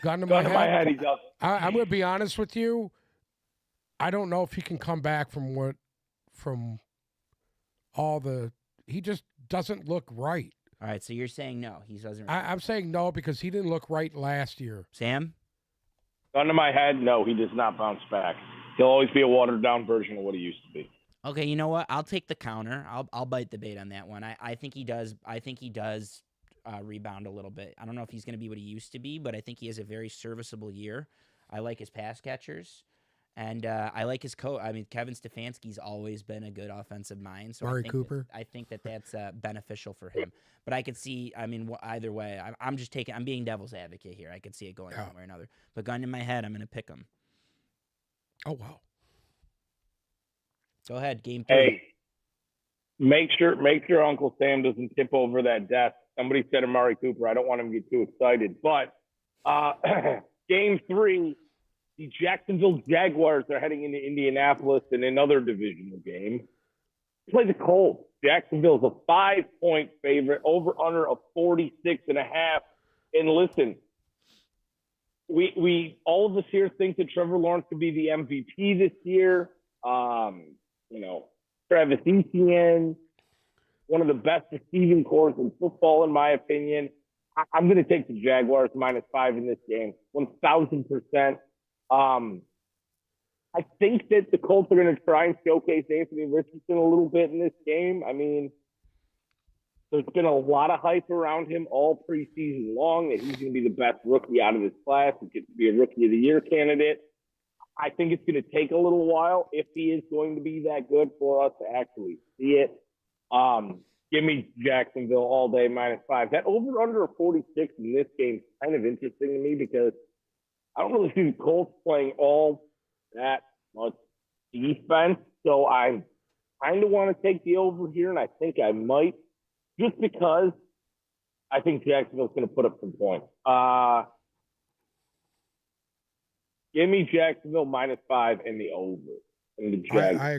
Gun to Gun to my head, he does. I'm going to be honest with you. I don't know if he can come back from all the. He just doesn't look right. All right, so you're saying no, he doesn't. I'm saying no because he didn't look right last year. Sam? Gun to my head, no, he does not bounce back. He'll always be a watered down version of what he used to be. Okay, you know what? I'll take the counter. I'll bite the bait on that one. I think he does. I think he does rebound a little bit. I don't know if he's going to be what he used to be, but I think he has a very serviceable year. I like his pass catchers, and I like his coach. I mean, Kevin Stefanski's always been a good offensive mind. So Mari Cooper. I think that's beneficial for him. But I could see. I mean, either way, I'm just taking. I'm being devil's advocate here. I could see it going one way or another. But gun in my head, I'm going to pick him. Oh wow. Go ahead, game 3. Hey, make sure Uncle Sam doesn't tip over that desk. Somebody said Amari Cooper. I don't want him to get too excited. But game 3, the Jacksonville Jaguars are heading into Indianapolis in another divisional game. Play the Colts. Jacksonville's a 5-point favorite, over under a 46.5. And listen, we all of us here think that Trevor Lawrence could be the MVP this year. Travis Etienne, one of the best receiving corps in football, in my opinion. I'm going to take the Jaguars -5 in this game, 1,000%. I think that the Colts are going to try and showcase Anthony Richardson a little bit in this game. I mean, there's been a lot of hype around him all preseason long that he's going to be the best rookie out of this class. He gets to be a Rookie of the Year candidate. I think it's going to take a little while if he is going to be that good for us to actually see it. Give me Jacksonville all day -5. That over under a 46 in this game is kind of interesting to me because I don't really see the Colts playing all that much defense. So I kind of want to take the over here, and I think I might just because I think Jacksonville's going to put up some points. Give me Jacksonville -5 and the over. And the Jags. I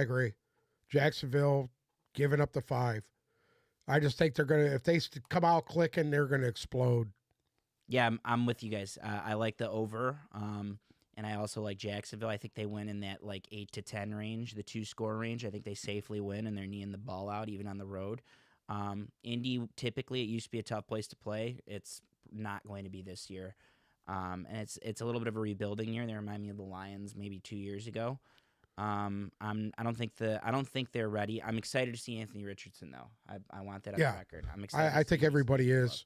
agree. Jacksonville giving up the 5. I just think they're going to, if they come out clicking, they're going to explode. Yeah, I'm with you guys. I like the over, and I also like Jacksonville. I think they win in that 8 to 10 range, the 2-score range. I think they safely win, and they're kneeing the ball out even on the road. Indy, typically, it used to be a tough place to play. It's not going to be this year, and it's a little bit of a rebuilding year. They remind me of the Lions maybe 2 years ago. I don't think they're ready. I'm excited to see Anthony Richardson though. I want that on the record. I'm excited. I think everybody is.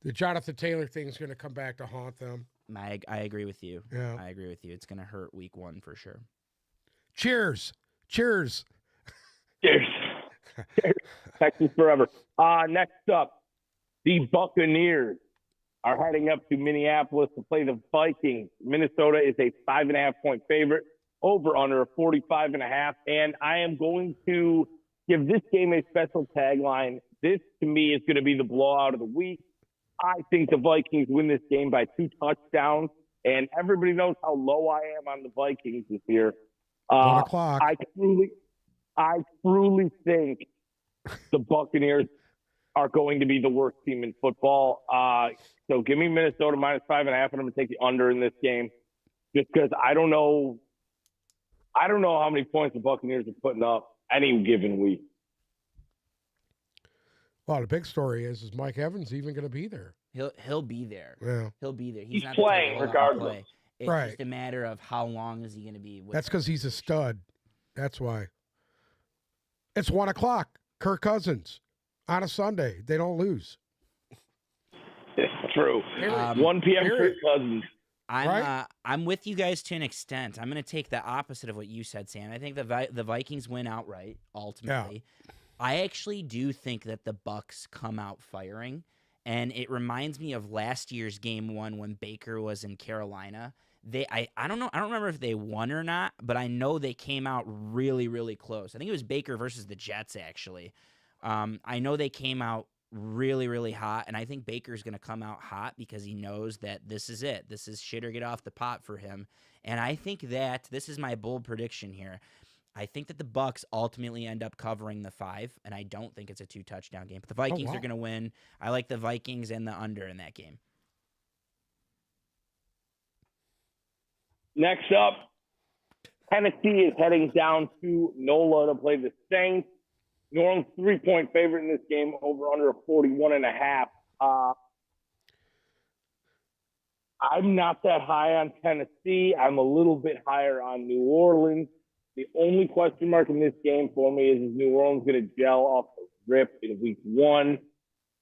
The Jonathan Taylor thing is going to come back to haunt them. I agree with you. Yeah. I agree with you. It's going to hurt week 1 for sure. Cheers. Cheers. Texas forever. Next up, the Buccaneers are heading up to Minneapolis to play the Vikings. Minnesota is a 5.5-point favorite, over under a 45.5. And I am going to give this game a special tagline. This, to me, is going to be the blowout of the week. I think the Vikings win this game by 2 touchdowns, and everybody knows how low I am on the Vikings this year. 1 o'clock. I truly think the Buccaneers are going to be the worst team in football. So give me Minnesota -5.5, and I'm going to take the under in this game, just because I don't know how many points the Buccaneers are putting up any given week. Well, the big story is Mike Evans even going to be there? He'll be there. Yeah. He'll be there. He's not playing the type of guy to regardless. play. It's Right. just a matter of how long is he going to be with That's them. because he's a stud. That's why. It's 1 o'clock. Kirk Cousins on a Sunday. They don't lose. It's true. 1 p.m. Period. Kirk Cousins. I'm with you guys to an extent. I'm going to take the opposite of what you said, Sam. I think the Vikings win outright, ultimately. I actually do think that the Bucs come out firing, and it reminds me of last year's game 1 when Baker was in Carolina. I don't know. I don't remember if they won or not, but I know they came out really, really close. I think it was Baker versus the Jets, actually. I know they came out really, really hot, and I think Baker's going to come out hot because he knows that this is it. This is shit or get off the pot for him. And I think that this is my bold prediction here. I think that the Bucs ultimately end up covering the 5, and I don't think it's a 2-touchdown game. But the Vikings are going to win. I like the Vikings and the under in that game. Next up, Tennessee is heading down to NOLA to play the Saints. New Orleans 3-point favorite in this game, over under a 41.5. I'm not that high on Tennessee. I'm a little bit higher on New Orleans. The only question mark in this game for me is New Orleans going to gel off the rip in week 1?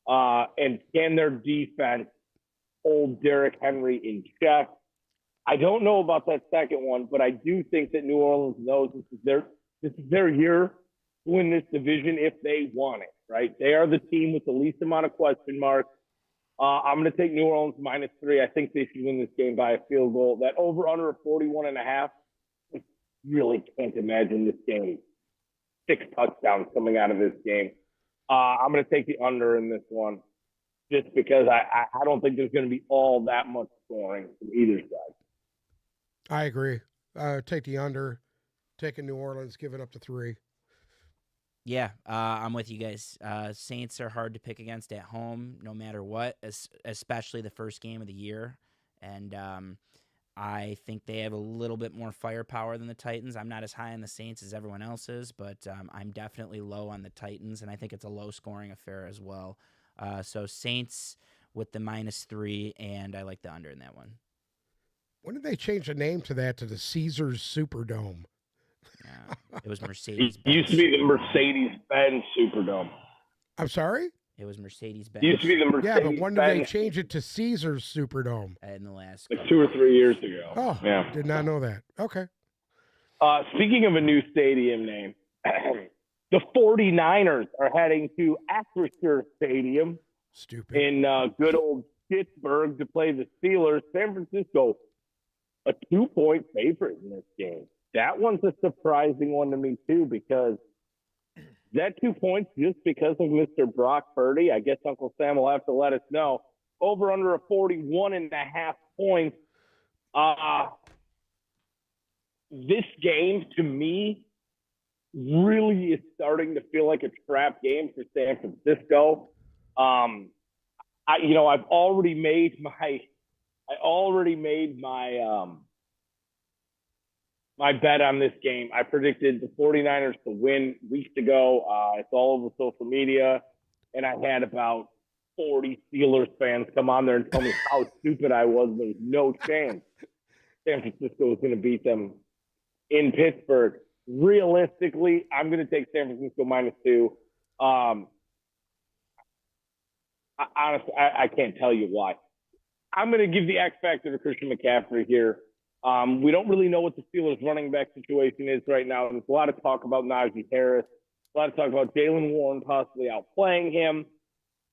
And can their defense hold Derrick Henry in check? I don't know about that second one, but I do think that New Orleans knows this is their year to win this division if they want it, right? They are the team with the least amount of question marks. I'm going to take New Orleans -3. I think they should win this game by a field goal. That over under a 41.5, I really can't imagine this game. 6 touchdowns coming out of this game. I'm going to take the under in this one just because I don't think there's going to be all that much scoring from either side. I agree. Take the under. Taking New Orleans, give it up to 3. Yeah, I'm with you guys. Saints are hard to pick against at home, no matter what, especially the first game of the year. And I think they have a little bit more firepower than the Titans. I'm not as high on the Saints as everyone else is, but I'm definitely low on the Titans, and I think it's a low-scoring affair as well. So Saints with the -3, and I like the under in that one. When did they change the name to that to the Caesars Superdome? It was Mercedes. It used to be the Mercedes-Benz Superdome. I'm sorry? It was Mercedes-Benz. It used to be the Mercedes-Benz. Yeah, but when did they change it to Caesars Superdome? In the last like 2 or 3 years ago. Oh, yeah. Did not know that. Okay. Speaking of a new stadium name, the 49ers are heading to Acrisure Stadium Stupid. in good old Pittsburgh to play the Steelers. San Francisco, a 2-point favorite in this game. That one's a surprising one to me, too, because that 2 points just because of Mr. Brock Purdy. I guess Uncle Sam will have to let us know. Over under a 41.5 points. This game, to me, really is starting to feel like a trap game for San Francisco. I've already made my bet on this game. I predicted the 49ers to win weeks ago. It's all over social media. And I had about 40 Steelers fans come on there and tell me how stupid I was. There's no chance San Francisco was going to beat them in Pittsburgh. Realistically, I'm going to take San Francisco -2. Honestly, I can't tell you why. I'm going to give the X factor to Christian McCaffrey here. We don't really know what the Steelers running back situation is right now. There's a lot of talk about Najee Harris, a lot of talk about Jaylen Warren possibly outplaying him.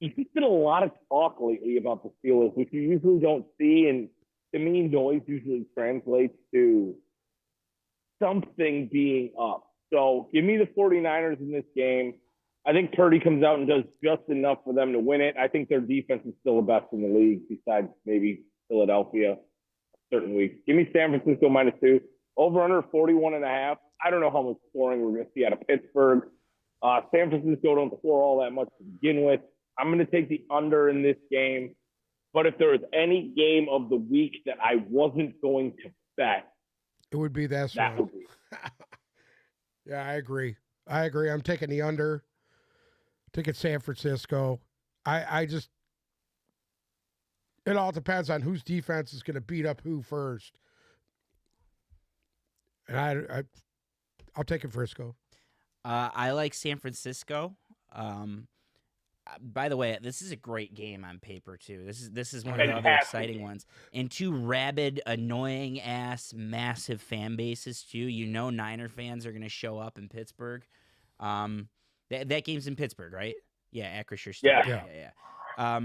There's been a lot of talk lately about the Steelers, which you usually don't see. And to me, noise usually translates to something being up. So give me the 49ers in this game. I think Purdy comes out and does just enough for them to win it. I think their defense is still the best in the league besides maybe Philadelphia certain weeks. Give me San Francisco -2. Over under 41.5. I don't know how much scoring we're going to see out of Pittsburgh. San Francisco don't score all that much to begin with. I'm going to take the under in this game. But if there was any game of the week that I wasn't going to bet, it would be this that one. would be. Yeah, I agree. I'm taking the under. Taking San Francisco. I just, it all depends on whose defense is going to beat up who first. And I'll take it Frisco. I like San Francisco. By the way, this is a great game on paper too. This is one of the other exciting ones. And 2 rabid, annoying ass, massive fan bases too. Niner fans are going to show up in Pittsburgh. That game's in Pittsburgh, right? Yeah, Acrisure Stadium. Yeah. Yeah.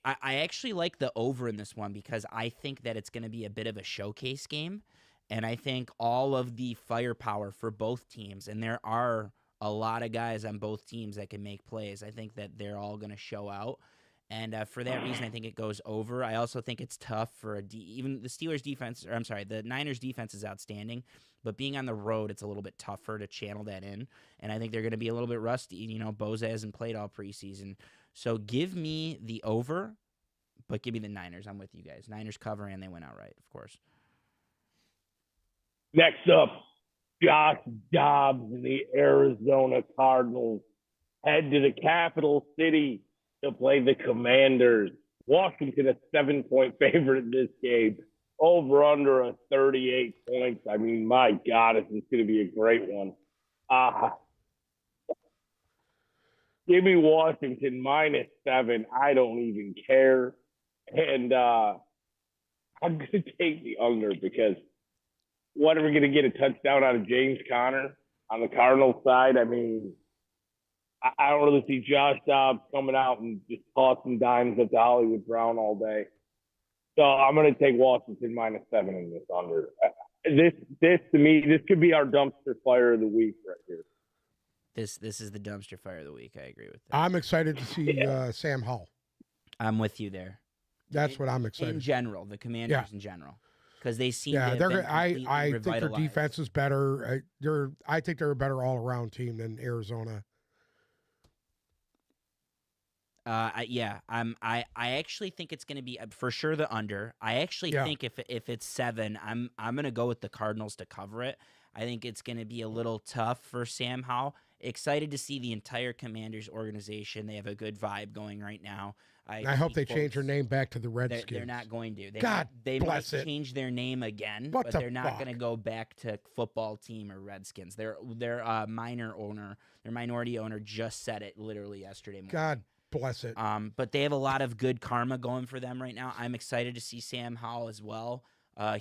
I actually like the over in this one because I think that it's going to be a bit of a showcase game. And I think all of the firepower for both teams, and there are a lot of guys on both teams that can make plays. I think that they're all going to show out. And for that reason, I think it goes over. I also think it's tough for even the Steelers defense, or I'm sorry, the Niners defense is outstanding, but being on the road, it's a little bit tougher to channel that in. And I think they're going to be a little bit rusty. Boza hasn't played all preseason. So give me the over, but give me the Niners. I'm with you guys. Niners cover, and they win outright, of course. Next up, Josh Dobbs and the Arizona Cardinals head to the capital city to play the Commanders. Washington a 7-point favorite in this game. Over under a 38 points. I mean, my God, this is going to be a great one. Give me Washington -7. I don't even care. And I'm going to take the under because what are we going to get a touchdown out of James Conner on the Cardinals side? I mean, I don't really see Josh Dobbs coming out and just tossing dimes at the Hollywood Brown all day. So I'm going to take Washington -7 in this under. This to me, this could be our dumpster fire of the week right here. This is the dumpster fire of the week. I agree with that. I'm excited to see Sam Howell. I'm with you there. That's what I'm excited. In general, the Commanders in general, because they seem to have they're. been I think their revitalized. defense is better. I think they're a better all around team than Arizona. I actually think it's going to be for sure the under. I actually think if it's 7, I'm going to go with the Cardinals to cover it. I think it's going to be a little tough for Sam Howell. Excited to see the entire Commanders organization. They have a good vibe going right now. I hope they change their name back to the Redskins. They're not going to. They might might change their name again, What but the they're not fuck? going to go back to football team or Redskins. Their minority owner just said it literally yesterday morning. God bless it. But they have a lot of good karma going for them right now. I'm excited to see Sam Howell as well.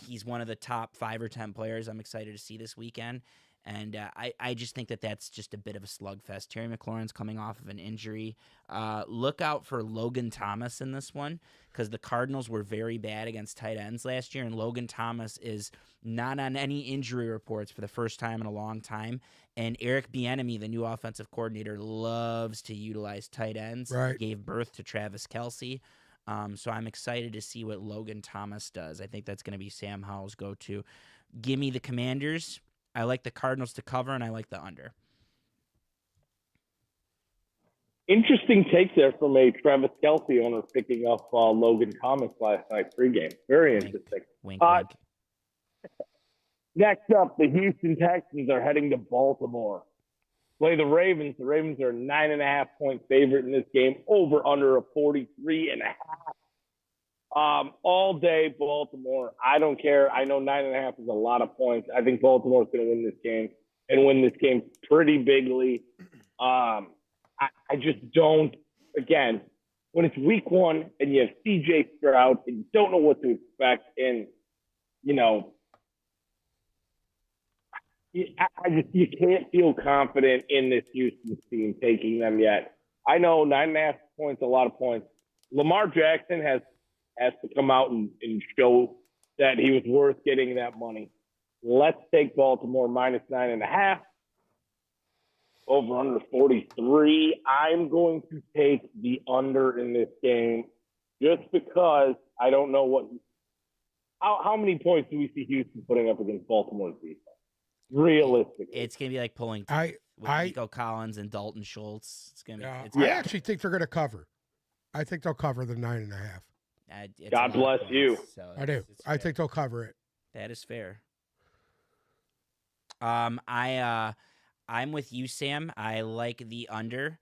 He's one of the top 5 or 10 players I'm excited to see this weekend. And I just think that that's just a bit of a slugfest. Terry McLaurin's coming off of an injury. Look out for Logan Thomas in this one because the Cardinals were very bad against tight ends last year, and Logan Thomas is not on any injury reports for the first time in a long time. And Eric Bieniemy, the new offensive coordinator, loves to utilize tight ends. Right. He gave birth to Travis Kelce. So I'm excited to see what Logan Thomas does. I think that's going to be Sam Howell's go-to. Give me the Commanders. I like the Cardinals to cover, and I like the under. Interesting take there from a Travis Kelce owner picking up Logan Thomas last night pregame. Very interesting. Wink, wink. Next up, the Houston Texans are heading to Baltimore. Play the Ravens. The Ravens are a 9.5-point favorite in this game, over under a 43.5. All day Baltimore. I don't care. I know 9.5 is a lot of points. I think Baltimore's going to win this game and win this game pretty bigly. I just don't. Again, when it's week 1 and you have C.J. Stroud and you don't know what to expect, and you can't feel confident in this Houston team taking them yet. I know 9.5 points, a lot of points. Lamar Jackson has to come out and show that he was worth getting that money. Let's take Baltimore -9.5. Over under 43. I'm going to take the under in this game just because I don't know how many points do we see Houston putting up against Baltimore's defense? Realistically. It's going to be like pulling teeth with Nico Collins and Dalton Schultz. It's going to be. I actually think they're going to cover. I think they'll cover the 9.5. God bless you. So I do. I think they'll cover it. That is fair. I'm with you, Sam. I like the under,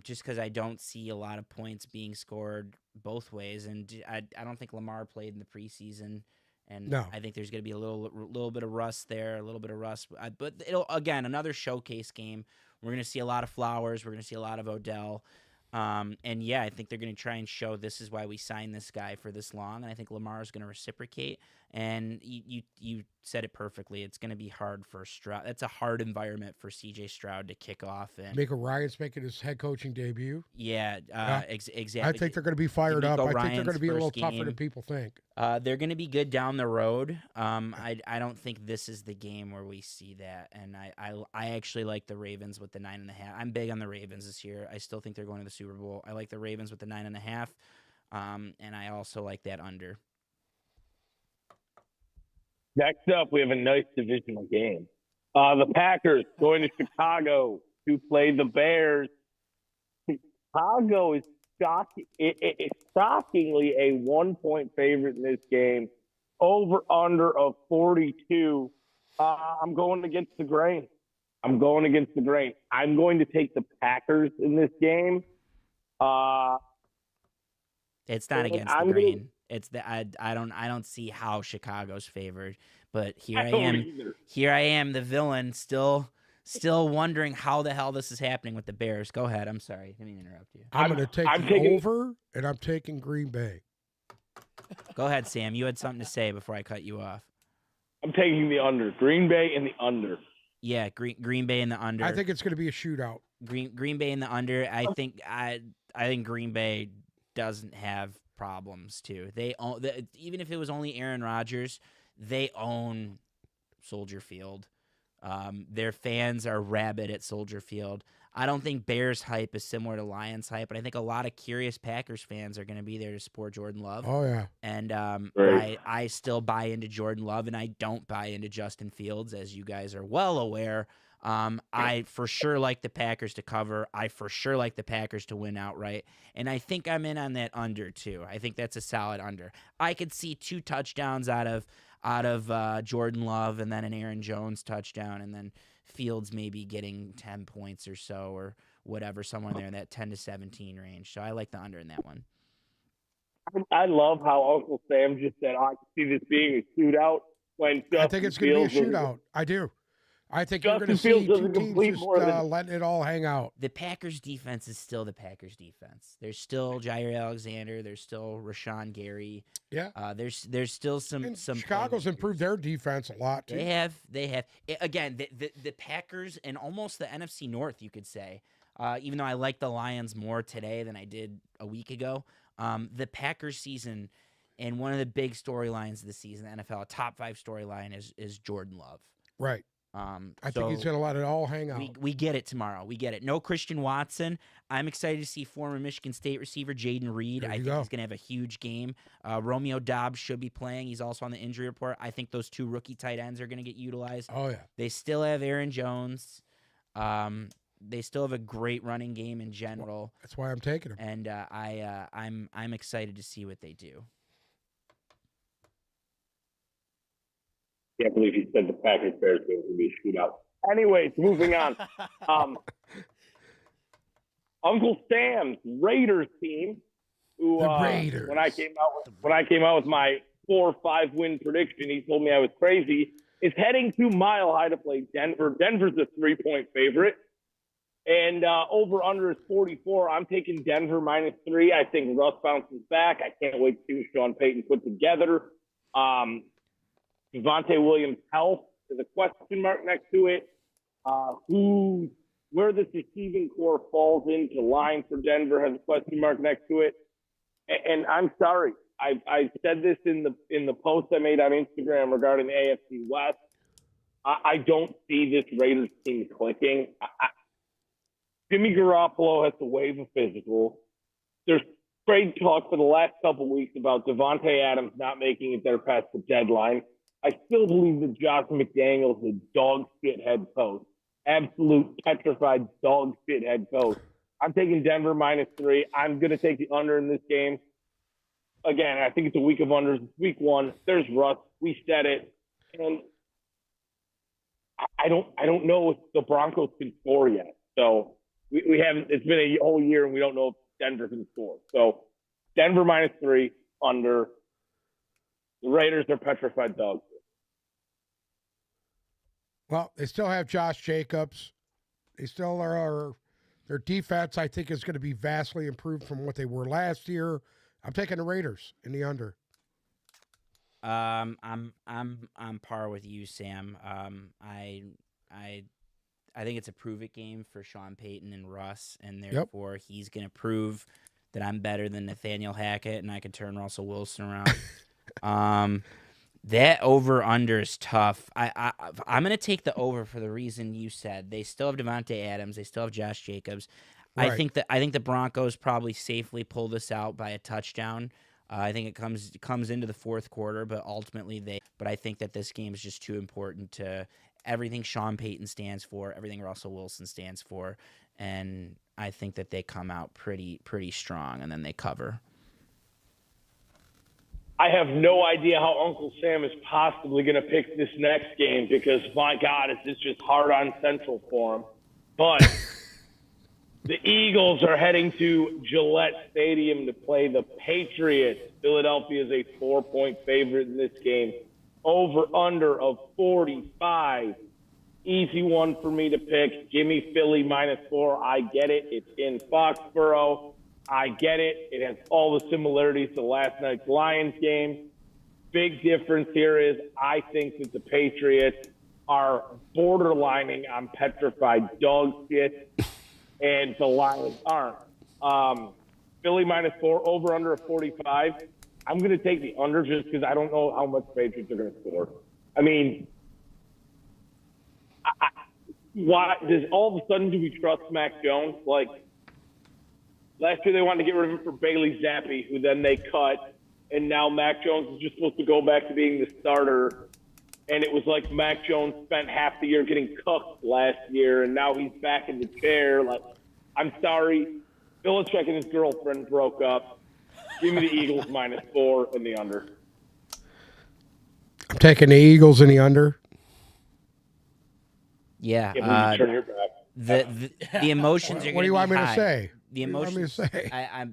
just because I don't see a lot of points being scored both ways, and I don't think Lamar played in the preseason, and No. I think there's going to be a little bit of rust there, a little bit of rust. But it'll again another showcase game. We're going to see a lot of Flowers. We're going to see a lot of Odell. And yeah, I think they're going to try and show this is why we signed this guy for this long, and I think Lamar is going to reciprocate. And you said it perfectly. It's going to be hard for Stroud. That's a hard environment for C.J. Stroud to kick off. And Miko Ryan's making his head coaching debut. yeah, Yeah. exactly. I think they're going to be fired up. D'Amico I think they're going to Ryan's be a little first tougher than game. people think. They're going to be good down the road. I don't think this is the game where we see that. And I actually like the Ravens with the 9.5. I'm big on the Ravens this year. I still think they're going to the Super Bowl. I like the Ravens with the 9.5. And I also like that under. Next up, we have a nice divisional game. The Packers going to Chicago to play the Bears. Chicago is shockingly a 1-point favorite in this game. Over under of 42. I'm going against the grain. I'm going to take the Packers in this game. It's not And against the I'm grain. gonna- It's the I don't see how Chicago's favored, but here I I don't am. either. Here I am, the villain, still wondering how the hell this is happening with the Bears. Go ahead. I'm sorry. I didn't mean to interrupt you. I'm I'm- going to take I'm the taking- over, and I'm taking Green Bay. Go ahead, Sam. You had something to say before I cut you off. I'm taking the under. Green Bay in the under. Yeah, Green Bay in the under. I think it's going to be a shootout. Green Bay in the under. I think Green Bay doesn't have problems too. They own even if it was only Aaron Rodgers, they own Soldier Field. Their fans are rabid at Soldier Field. I don't think Bears hype is similar to Lions hype, but I think a lot of curious Packers fans are going to be there to support Jordan Love. Oh, yeah. And Right. I still buy into Jordan Love, and I don't buy into Justin Fields, as you guys are well aware. I for sure like the Packers to cover. I for sure like the Packers to win outright. And I think I'm in on that under, too. I think that's a solid under. I could see 2 touchdowns out of Jordan Love and then an Aaron Jones touchdown, and then Fields maybe getting 10 points or so or whatever, somewhere there in that 10 to 17 range. So I like the under in that one. I love how Uncle Sam just said, I can see this being a shootout. When I think it's going to be a Fields was- shootout. I do. I think you're going to Justin see Fields two doesn't teams complete just more than- letting it all hang out. The Packers defense is still the Packers defense. There's still Jair Alexander. There's still Rashawn Gary. Yeah. There's still some And some Chicago's playmakers. improved their defense a lot, too. They have. Again, the Packers and almost the NFC North, you could say. Even though I like the Lions more today than I did a week ago, the Packers season and one of the big storylines of the season, the NFL, a top 5 storyline is Jordan Love. Right. I think he's So going to let it all hang out. we get it tomorrow. We get it. No Christian Watson. I'm excited to see former Michigan State receiver Jaden Reed. There I you think go. he's going to have a huge game. Romeo Dobbs should be playing. He's also on the injury report. I think those 2 rookie tight ends are going to get utilized. Oh, yeah. They still have Aaron Jones. They still have a great running game in general, That's why I'm taking him. and I'm excited to see what they do. Can't believe he said the Packers Bears game would be a shootout. Anyways, moving on. Uncle Sam's Raiders team, who The Raiders. when I came out with my 4 or 5 win prediction, he told me I was crazy. Is heading to Mile High to play Denver. Denver's a 3-point favorite, and over under is 44. I'm taking Denver -3. I think Russ bounces back. I can't wait to see Sean Payton put together. Devontae Williams' health is a question mark next to it. Where this receiving core falls into line for Denver has a question mark next to it. And I'm sorry, I said this in the post I made on Instagram regarding the AFC West. I don't see this Raiders team clicking. Jimmy Garoppolo has to waive a physical. There's trade talk for the last couple weeks about Devontae Adams not making it there past the deadline. I still believe that Josh McDaniels is a dog shit head coach. Absolute petrified dog shit head coach. I'm taking Denver -3. I'm going to take the under in this game. Again, I think it's a week of unders. It's week 1. There's Russ. We said it. And I don't know if the Broncos can score yet. So we haven't. It's been a whole year, and we don't know if Denver can score. So Denver -3 under. The Raiders are petrified dogs. Well, they still have Josh Jacobs. They still are. Their defense, I think, is going to be vastly improved from what they were last year. I'm taking the Raiders in the under. I'm par with you, Sam. I think it's a prove it game for Sean Payton and Russ, and Yep. therefore he's gonna prove that I'm better than Nathaniel Hackett and I can turn Russell Wilson around. That over under is tough. I'm gonna take the over for the reason you said. They still have Devontae Adams. They still have Josh Jacobs. I Right. think the Broncos probably safely pull this out by a touchdown. I think it comes into the fourth quarter, but ultimately they. But I think that this game is just too important to everything Sean Payton stands for, everything Russell Wilson stands for, and I think that they come out pretty strong, and then they cover. I have no idea how Uncle Sam is possibly going to pick this next game because, my God, it's just hard on Central for him. But the Eagles are heading to Gillette Stadium to play the Patriots. Philadelphia is a 4-point favorite in this game. Over under of 45. Easy one for me to pick. Give me Philly -4. I get it. It's in Foxborough. I get it. It has all the similarities to last night's Lions game. Big difference here is I think that the Patriots are borderlining on petrified dog shit, and the Lions aren't. Philly -4, over under of 45. I'm going to take the under just because I don't know how much Patriots are going to score. I mean, why does all of a sudden do we trust Mac Jones? Like, last year they wanted to get rid of him for Bailey Zappi, who then they cut, and now Mac Jones is just supposed to go back to being the starter. And it was like Mac Jones spent half the year getting cooked last year, and now he's back in the chair. Like, I'm sorry, Belichick and his girlfriend broke up. Give me the Eagles -4 and the under. I'm taking the Eagles in the under. Yeah, Can't believe you turn your back. the emotions are. What do you want me to high. say? The What do you want me to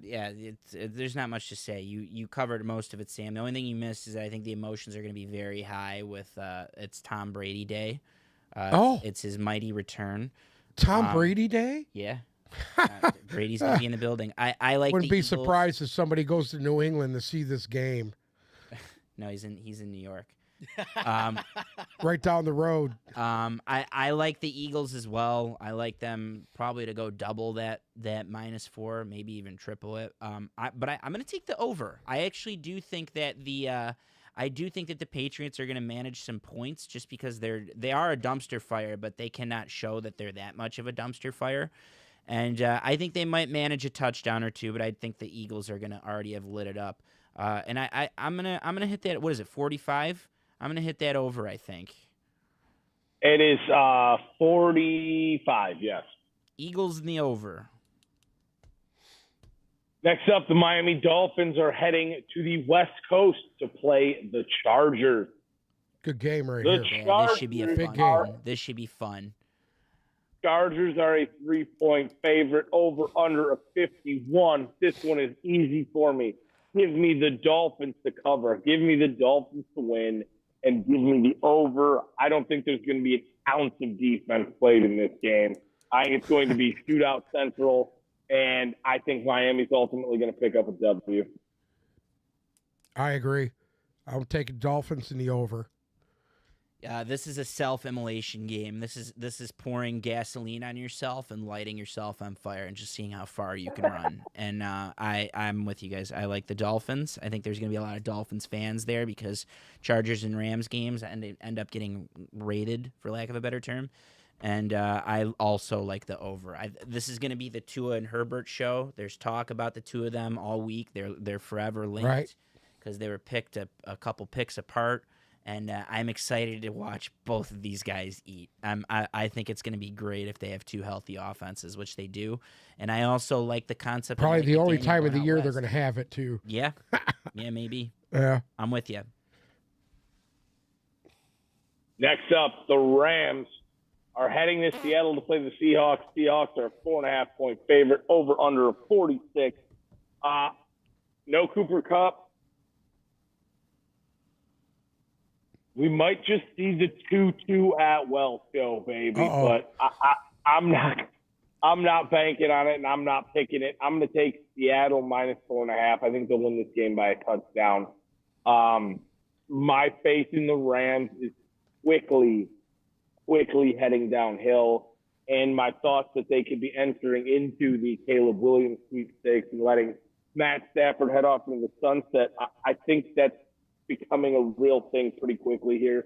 emotions. say? There's not much to say. You covered most of it, Sam. The only thing you missed is that I think the emotions are going to be very high with it's Tom Brady Day. It's his mighty return. Tom Brady Day? Yeah, Brady's going to be in the building. I like. Wouldn't the be Eagles. surprised if somebody goes to New England to see this game. No, he's in New York. Right down the road. I like the Eagles as well. I like them probably to go double that -4, maybe even triple it. I'm going to take the over. I actually do think that the Patriots are going to manage some points just because they are a dumpster fire, but they cannot show that they're that much of a dumpster fire. And I think they might manage a touchdown or two, but I think the Eagles are going to already have lit it up. And I'm gonna hit that. What is it? 45. I'm going to hit that over, I think. It is 45, yes. Eagles in the over. Next up, the Miami Dolphins are heading to the West Coast to play the Chargers. Good game right The here. Yeah, this should be a Chargers fun Big game. one. This should be fun. Chargers are a 3-point favorite, over under a 51. This one is easy for me. Give me the Dolphins to cover. Give me the Dolphins to win. And give me the over. I don't think there's going to be an ounce of defense played in this game. I think it's going to be shootout central, and I think Miami's ultimately going to pick up a W. I agree. I'm taking Dolphins in the over. This is a self-immolation game. This is pouring gasoline on yourself and lighting yourself on fire and just seeing how far you can run. And I'm with you guys. I like the Dolphins. I think there's going to be a lot of Dolphins fans there because Chargers and Rams games end up getting rated, for lack of a better term. And I also like the over. This is going to be the Tua and Herbert show. There's talk about the two of them all week. They're forever linked because they were picked a couple picks apart. And I'm excited to watch both of these guys eat. I think it's going to be great if they have two healthy offenses, which they do. And I also like the concept. Probably of the only McDaniel time of the going out year they're west. going to have it, too. Yeah, yeah, maybe. Yeah. I'm with you. Next up, the Rams are heading to Seattle to play the Seahawks. Seahawks are a 4.5-point favorite, over under a 46. No Cooper Kupp. We might just see the 2-2 Atwell show, baby. Uh-oh. But I'm not banking on it, and I'm not picking it. I'm going to take Seattle -4.5. I think they'll win this game by a touchdown. my faith in the Rams is quickly heading downhill. And my thoughts that they could be entering into the Caleb Williams sweepstakes and letting Matt Stafford head off into the sunset, I think that's becoming a real thing pretty quickly here.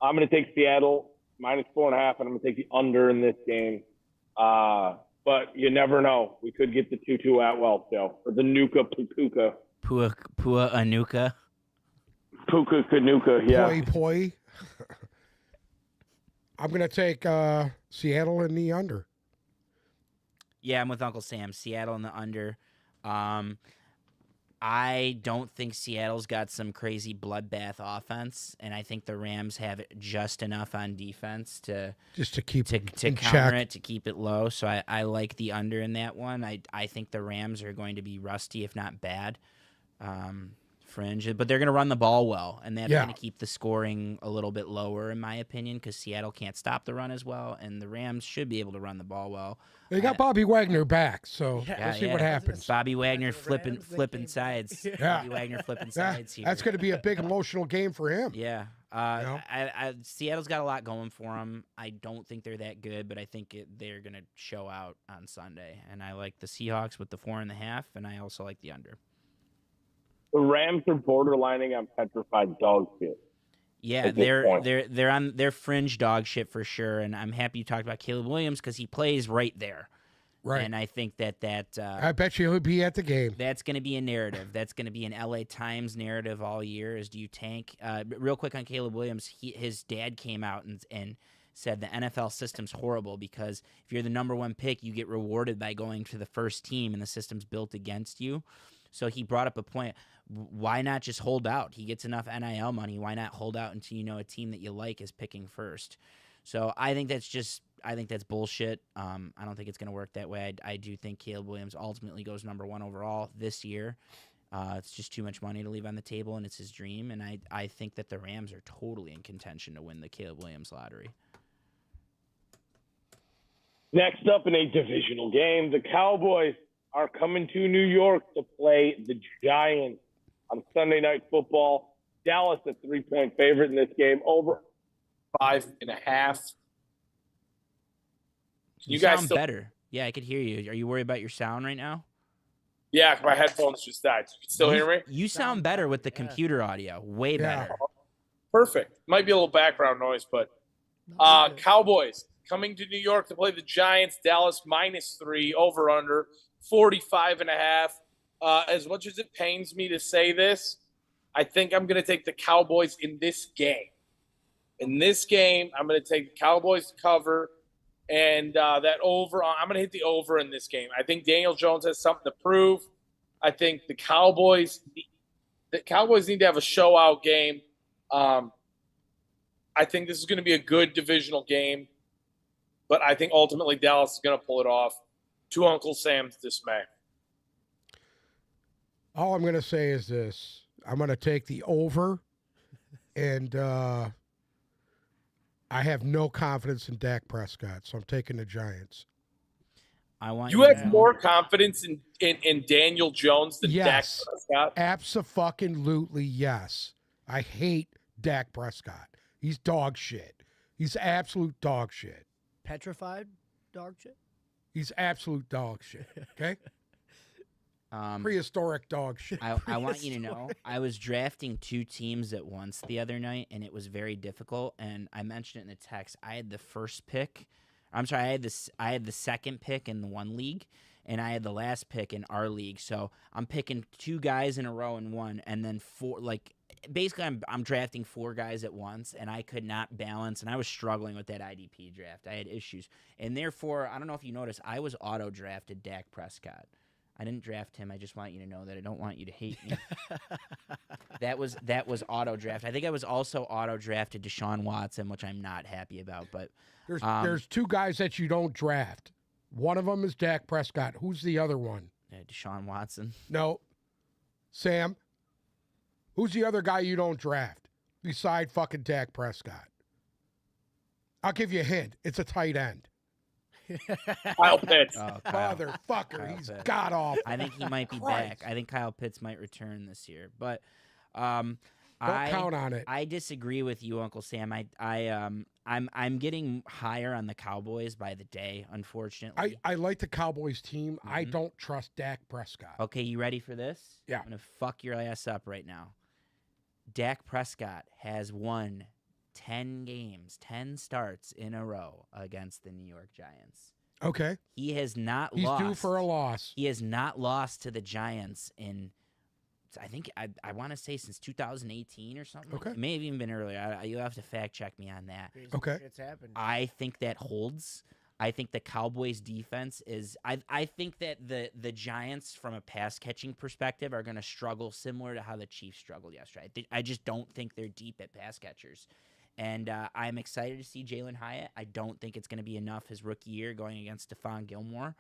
I'm going to take Seattle -4.5, and I'm going to take the under in this game. But you never know. We could get the Tutu Atwell show, or the Nuka Puka. Pua Anuka. Puka Kanuka, yeah. Poi poi. I'm going to take Seattle in the under. Yeah, I'm with Uncle Sam. Seattle in the under. I don't think Seattle's got some crazy bloodbath offense, and I think the Rams have just enough on defense to keep to in counter check. it, to keep it low. So I like the under in that one. I think the Rams are going to be rusty, if not bad. Fringe, but they're going to run the ball well, and that's Yeah. going to keep the scoring a little bit lower, in my opinion, because Seattle can't stop the run as well, and the Rams should be able to run the ball well. They got Bobby Wagner back, so Yeah, we'll see what yeah. happens. Bobby Wagner the flipping Rams, they flipping came sides. back. Yeah. Bobby Wagner flipping Yeah, sides here. that's going to be a big emotional game for him. Yeah. know? Seattle's got a lot going for them. I don't think they're that good, but I think they're going to show out on Sunday. And I like the Seahawks with the 4.5, and I also like the under. The Rams are borderlining on petrified dog shit. Yeah, at this point. they're fringe dog shit for sure. And I'm happy you talked about Caleb Williams because he plays right there. Right. And I think that I bet you he'll be at the game. that's going to be a narrative. That's going to be an LA Times narrative all year. Is do you tank? Real quick on Caleb Williams, his dad came out and said the NFL system's horrible because if you're the number one pick, you get rewarded by going to the first team, and the system's built against you. So he brought up a point. Why not just hold out? He gets enough NIL money. Why not hold out until you know a team that you like is picking first? So I think that's bullshit. I don't think it's going to work that way. I do think Caleb Williams ultimately goes number one overall this year. It's just too much money to leave on the table, and it's his dream. And I think that the Rams are totally in contention to win the Caleb Williams lottery. Next up in a divisional game, the Cowboys are coming to New York to play the Giants on Sunday Night Football. Dallas, a 3-point favorite in this game, over 5.5. You guys sound still- better. Yeah, I could hear you. Are you worried about your sound right now? Yeah, my headphones just died. You can still hear me? You sound better with the Yeah. computer audio. Way Yeah. better. Perfect. Might be a little background noise, but Cowboys coming to New York to play the Giants. Dallas -3, over under 45.5. As much as it pains me to say this, I think I'm going to take the Cowboys in this game. In this game, I'm going to take the Cowboys to cover, and that over. I'm going to hit the over in this game. I think Daniel Jones has something to prove. I think the Cowboys need to have a show-out game. I think this is going to be a good divisional game, but I think ultimately Dallas is going to pull it off, to Uncle Sam's dismay. All I'm going to say is this. I'm going to take the over, and I have no confidence in Dak Prescott, so I'm taking the Giants. I want You to have know- more confidence in Daniel Jones than Yes. Dak Prescott? Abso-fucking-lutely yes. I hate Dak Prescott. He's dog shit. He's absolute dog shit. Petrified dog shit. He's absolute dog shit. Okay? Prehistoric dog shit. I want you to know, I was drafting two teams at once the other night, and it was very difficult. And I mentioned it in the text. I had the first pick. I'm sorry, I had the second pick in the one league, and I had the last pick in our league. So I'm picking two guys in a row in one, and then four. Like basically, I'm drafting four guys at once, and I could not balance, and I was struggling with that IDP draft. I had issues, and therefore, I don't know if you noticed, I was auto drafted Dak Prescott. I didn't draft him. I just want you to know that I don't want you to hate me. That was auto draft. I think I was also auto drafted Deshaun Watson, which I'm not happy about. But There's two guys that you don't draft. One of them is Dak Prescott. Who's the other one? Deshaun Watson. No. Sam, who's the other guy you don't draft beside fucking Dak Prescott? I'll give you a hint. It's a tight end. Kyle Pitts. Oh, Kyle. Motherfucker, Kyle he's Pitts. god awful. I think he might be Christ. back. I think Kyle Pitts might return this year. But Don't count on it. I disagree with you, Uncle Sam. I'm getting higher on the Cowboys by the day, unfortunately. I like the Cowboys team. I Mhm. don't trust Dak Prescott. Okay, you ready for this? Yeah. I'm gonna fuck your ass up right now. Dak Prescott has won 10 games, 10 starts in a row against the New York Giants. Okay. He has not He's lost. due for a loss. He has not lost to the Giants in, I think, I want to say since 2018 or something. Okay. It may have even been earlier. You'll have to fact check me on that. Crazy Okay. shit's happened. I think that holds. I think the Cowboys defense is I think that the Giants from a pass catching perspective are going to struggle similar to how the Chiefs struggled yesterday. I just don't think they're deep at pass catchers. And I'm excited to see Jalen Hyatt. I don't think it's going to be enough his rookie year going against Stephon Gilmore.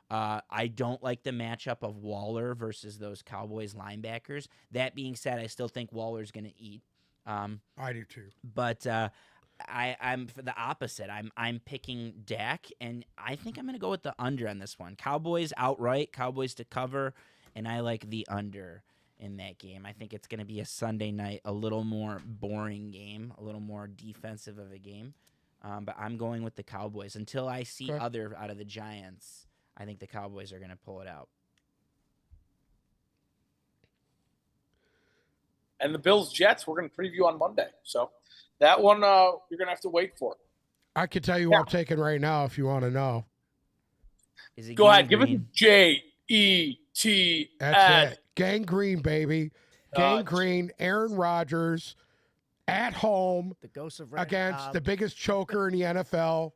I don't like the matchup of Waller versus those Cowboys linebackers. That being said, I still think Waller's going to eat. I do too. But I'm for the opposite. I'm picking Dak, and I think I'm going to go with the under on this one. Cowboys outright, Cowboys to cover, and I like the under in that game. I think it's going to be a Sunday night, a little more boring game, a little more defensive of a game. But I'm going with the Cowboys until I see Okay. other out of the Giants. I think the Cowboys are going to pull it out. And the Bills Jets, we're going to preview on Monday. So that one you're going to have to wait for. I can tell you what I'm taking right now if you want to know. Is it Go ahead, give us gangrene? JETS. That's it. Gang Green, baby. Gang Uh, Green, Aaron Rodgers at home The ghost of Randall against Cobb. the biggest choker in the NFL,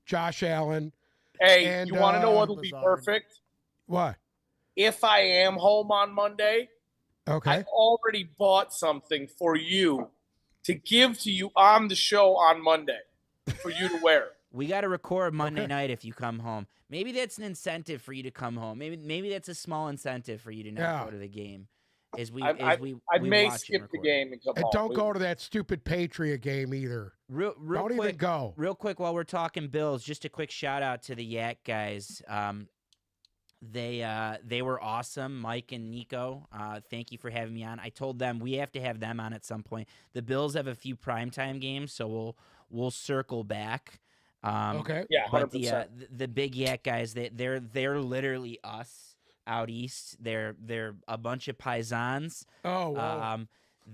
Josh Allen. Hey, And, you want to know what'll be Lazard. perfect? What? If I am home on Monday, Okay. I've already bought something for you to give to you on the show on Monday for you to wear. We got to record Monday Okay. night if you come home. Maybe that's an incentive for you to come home. Maybe that's a small incentive for you to not Yeah. go to the game. As we I we may watch and skip the record. game and come And home. don't go to that stupid Patriot game either. Real Don't quick, even go. real quick while we're talking Bills, just a quick shout out to the Yak guys. They were awesome, Mike and Nico. Thank you for having me on. I told them we have to have them on at some point. The Bills have a few primetime games, so we'll circle back. Okay. Yeah, But 100%. the big Yak guys, they're literally us out east. They're a bunch of paisans. Oh, well.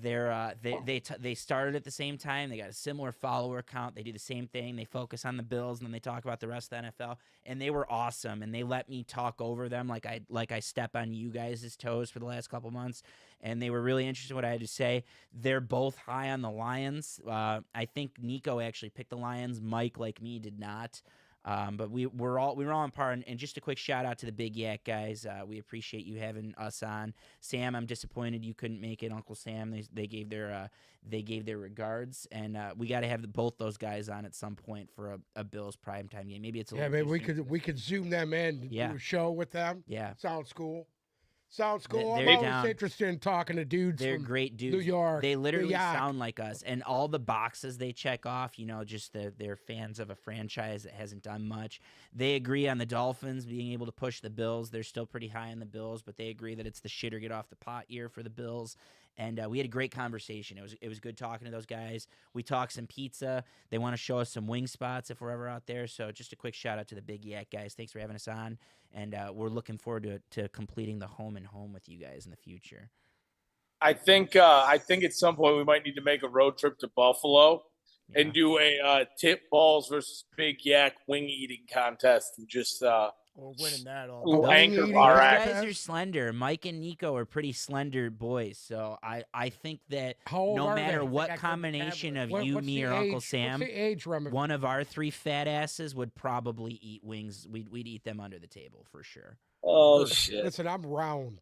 They started at the same time. They got a similar follower count. They do the same thing. They focus on the Bills and then they talk about the rest of the NFL. And they were awesome. And they let me talk over them like I step on you guys' toes for the last couple months. And they were really interested in what I had to say. They're both high on the Lions. I think Nico actually picked the Lions. Mike, like me, did not. But we were all on par. And just a quick shout out to the Big Yak guys. We appreciate you having us on. Sam, I'm disappointed you couldn't make it. Uncle Sam, they gave their regards, and we got to have both those guys on at some point for a Bills primetime game. Maybe it's a Yeah, little maybe too soon. we could zoom them in and Yeah. do a show with them. Yeah, Sounds cool. Sounds cool. They're I'm always down. interested in talking to dudes they're from great dudes. New York. They literally Yak. sound like us, and all the boxes they check off, just they're fans of a franchise that hasn't done much. They agree on the Dolphins being able to push the Bills. They're still pretty high on the Bills, but they agree that it's the shit or get off the pot year for the Bills. And we had a great conversation. It was good talking to those guys. We talked some pizza. They want to show us some wing spots if we're ever out there. So just a quick shout out to the Big Yak guys. Thanks for having us on, and we're looking forward to completing the home and home with you guys in the future. I think at some point we might need to make a road trip to Buffalo Yeah. and do a tip balls versus Big Yak wing eating contest and just We're winning that all. little Those anchor eating bar Those contest? action. guys are slender. Mike and Nico are pretty slender boys. So I think that How old no are matter they? what Like I couldn't combination of have you, What's me, the or Uncle age- Sam, What's the age remedy? one of our three fat asses would probably eat wings. We'd eat them under the table for sure. Oh shit! Listen, I'm round.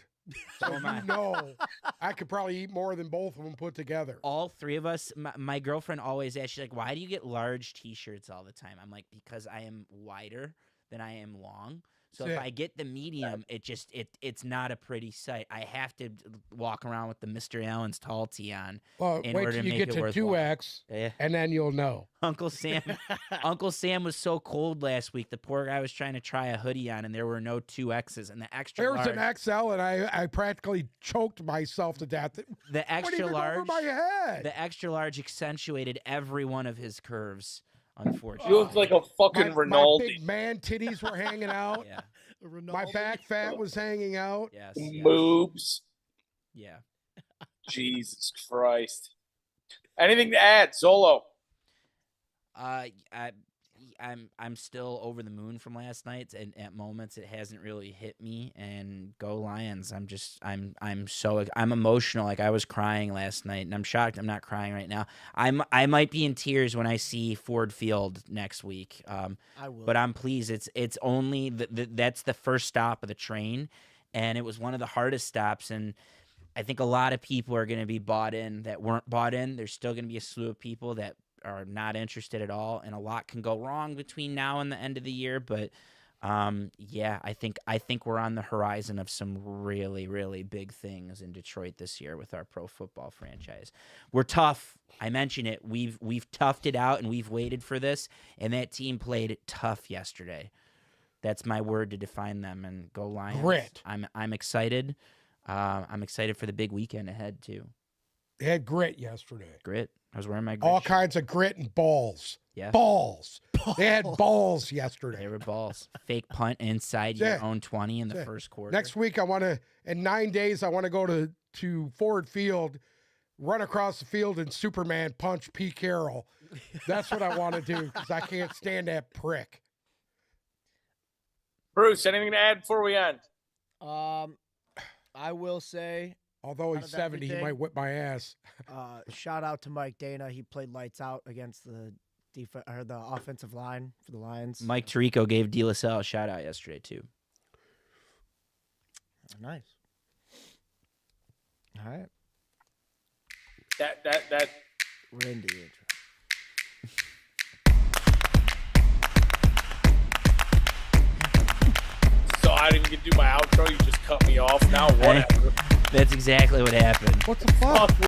So So am I. you know, I could probably eat more than both of them put together. All three of us, my girlfriend always asks, she's like, why do you get large T-shirts all the time? I'm like, because I am wider than I am long. So Sick. if I get the medium, it's not a pretty sight. I have to walk around with the Mr. Allen's tall tee on. Well, in wait order till to you make get it to worthwhile. 2X, Yeah. and then you'll know. Uncle Sam was so cold last week. The poor guy was trying to try a hoodie on, and there were no 2Xs. And the extra There was large, an XL, and I practically choked myself to death. the What extra even large, over my head? the extra large accentuated every one of his curves. Unfortunately, You look like a fucking my Ronaldo. big man titties were hanging out. yeah, My back fat was hanging out. yes, Boobs. yeah. Jesus Christ. Anything to add, Zolo? I'm still over the moon from last night, and at moments it hasn't really hit me. And go Lions! I'm emotional. Like I was crying last night, and I'm shocked I'm not crying right now. I might be in tears when I see Ford Field next week. I will. But I'm pleased. It's only that's the first stop of the train, and it was one of the hardest stops. And I think a lot of people are going to be bought in that weren't bought in. There's still going to be a slew of people that are not interested at all, and a lot can go wrong between now and the end of the year. But yeah, I think we're on the horizon of some really, really big things in Detroit this year with our pro football franchise. We're tough. I mentioned it. We've toughed it out, and we've waited for this. And that team played tough yesterday. That's my word to define them. And go Lions! Grit. I'm excited. I'm excited for the big weekend ahead too. They had grit yesterday. Grit. I was wearing my grit All shirt. kinds of grit and balls. Yeah. Balls. They had balls yesterday. They were balls. Fake punt inside Yeah. your own 20 in the Yeah. first quarter. Next week, in 9 days, I want to go to Ford Field, run across the field, and Superman punch Pete Carroll. That's what I want to do because I can't stand that prick. Bruce, anything to add before we end? I will say, Although Out he's of 70, he everything- might whip my ass. shout out to Mike Dana. He played lights out against the the offensive line for the Lions. Mike Tirico gave De La Salle a shout out yesterday too. Nice. All right, That we're into the intro. so I didn't get to do my outro. You just cut me off. Now whatever. That's exactly what happened. What the fuck? Fuck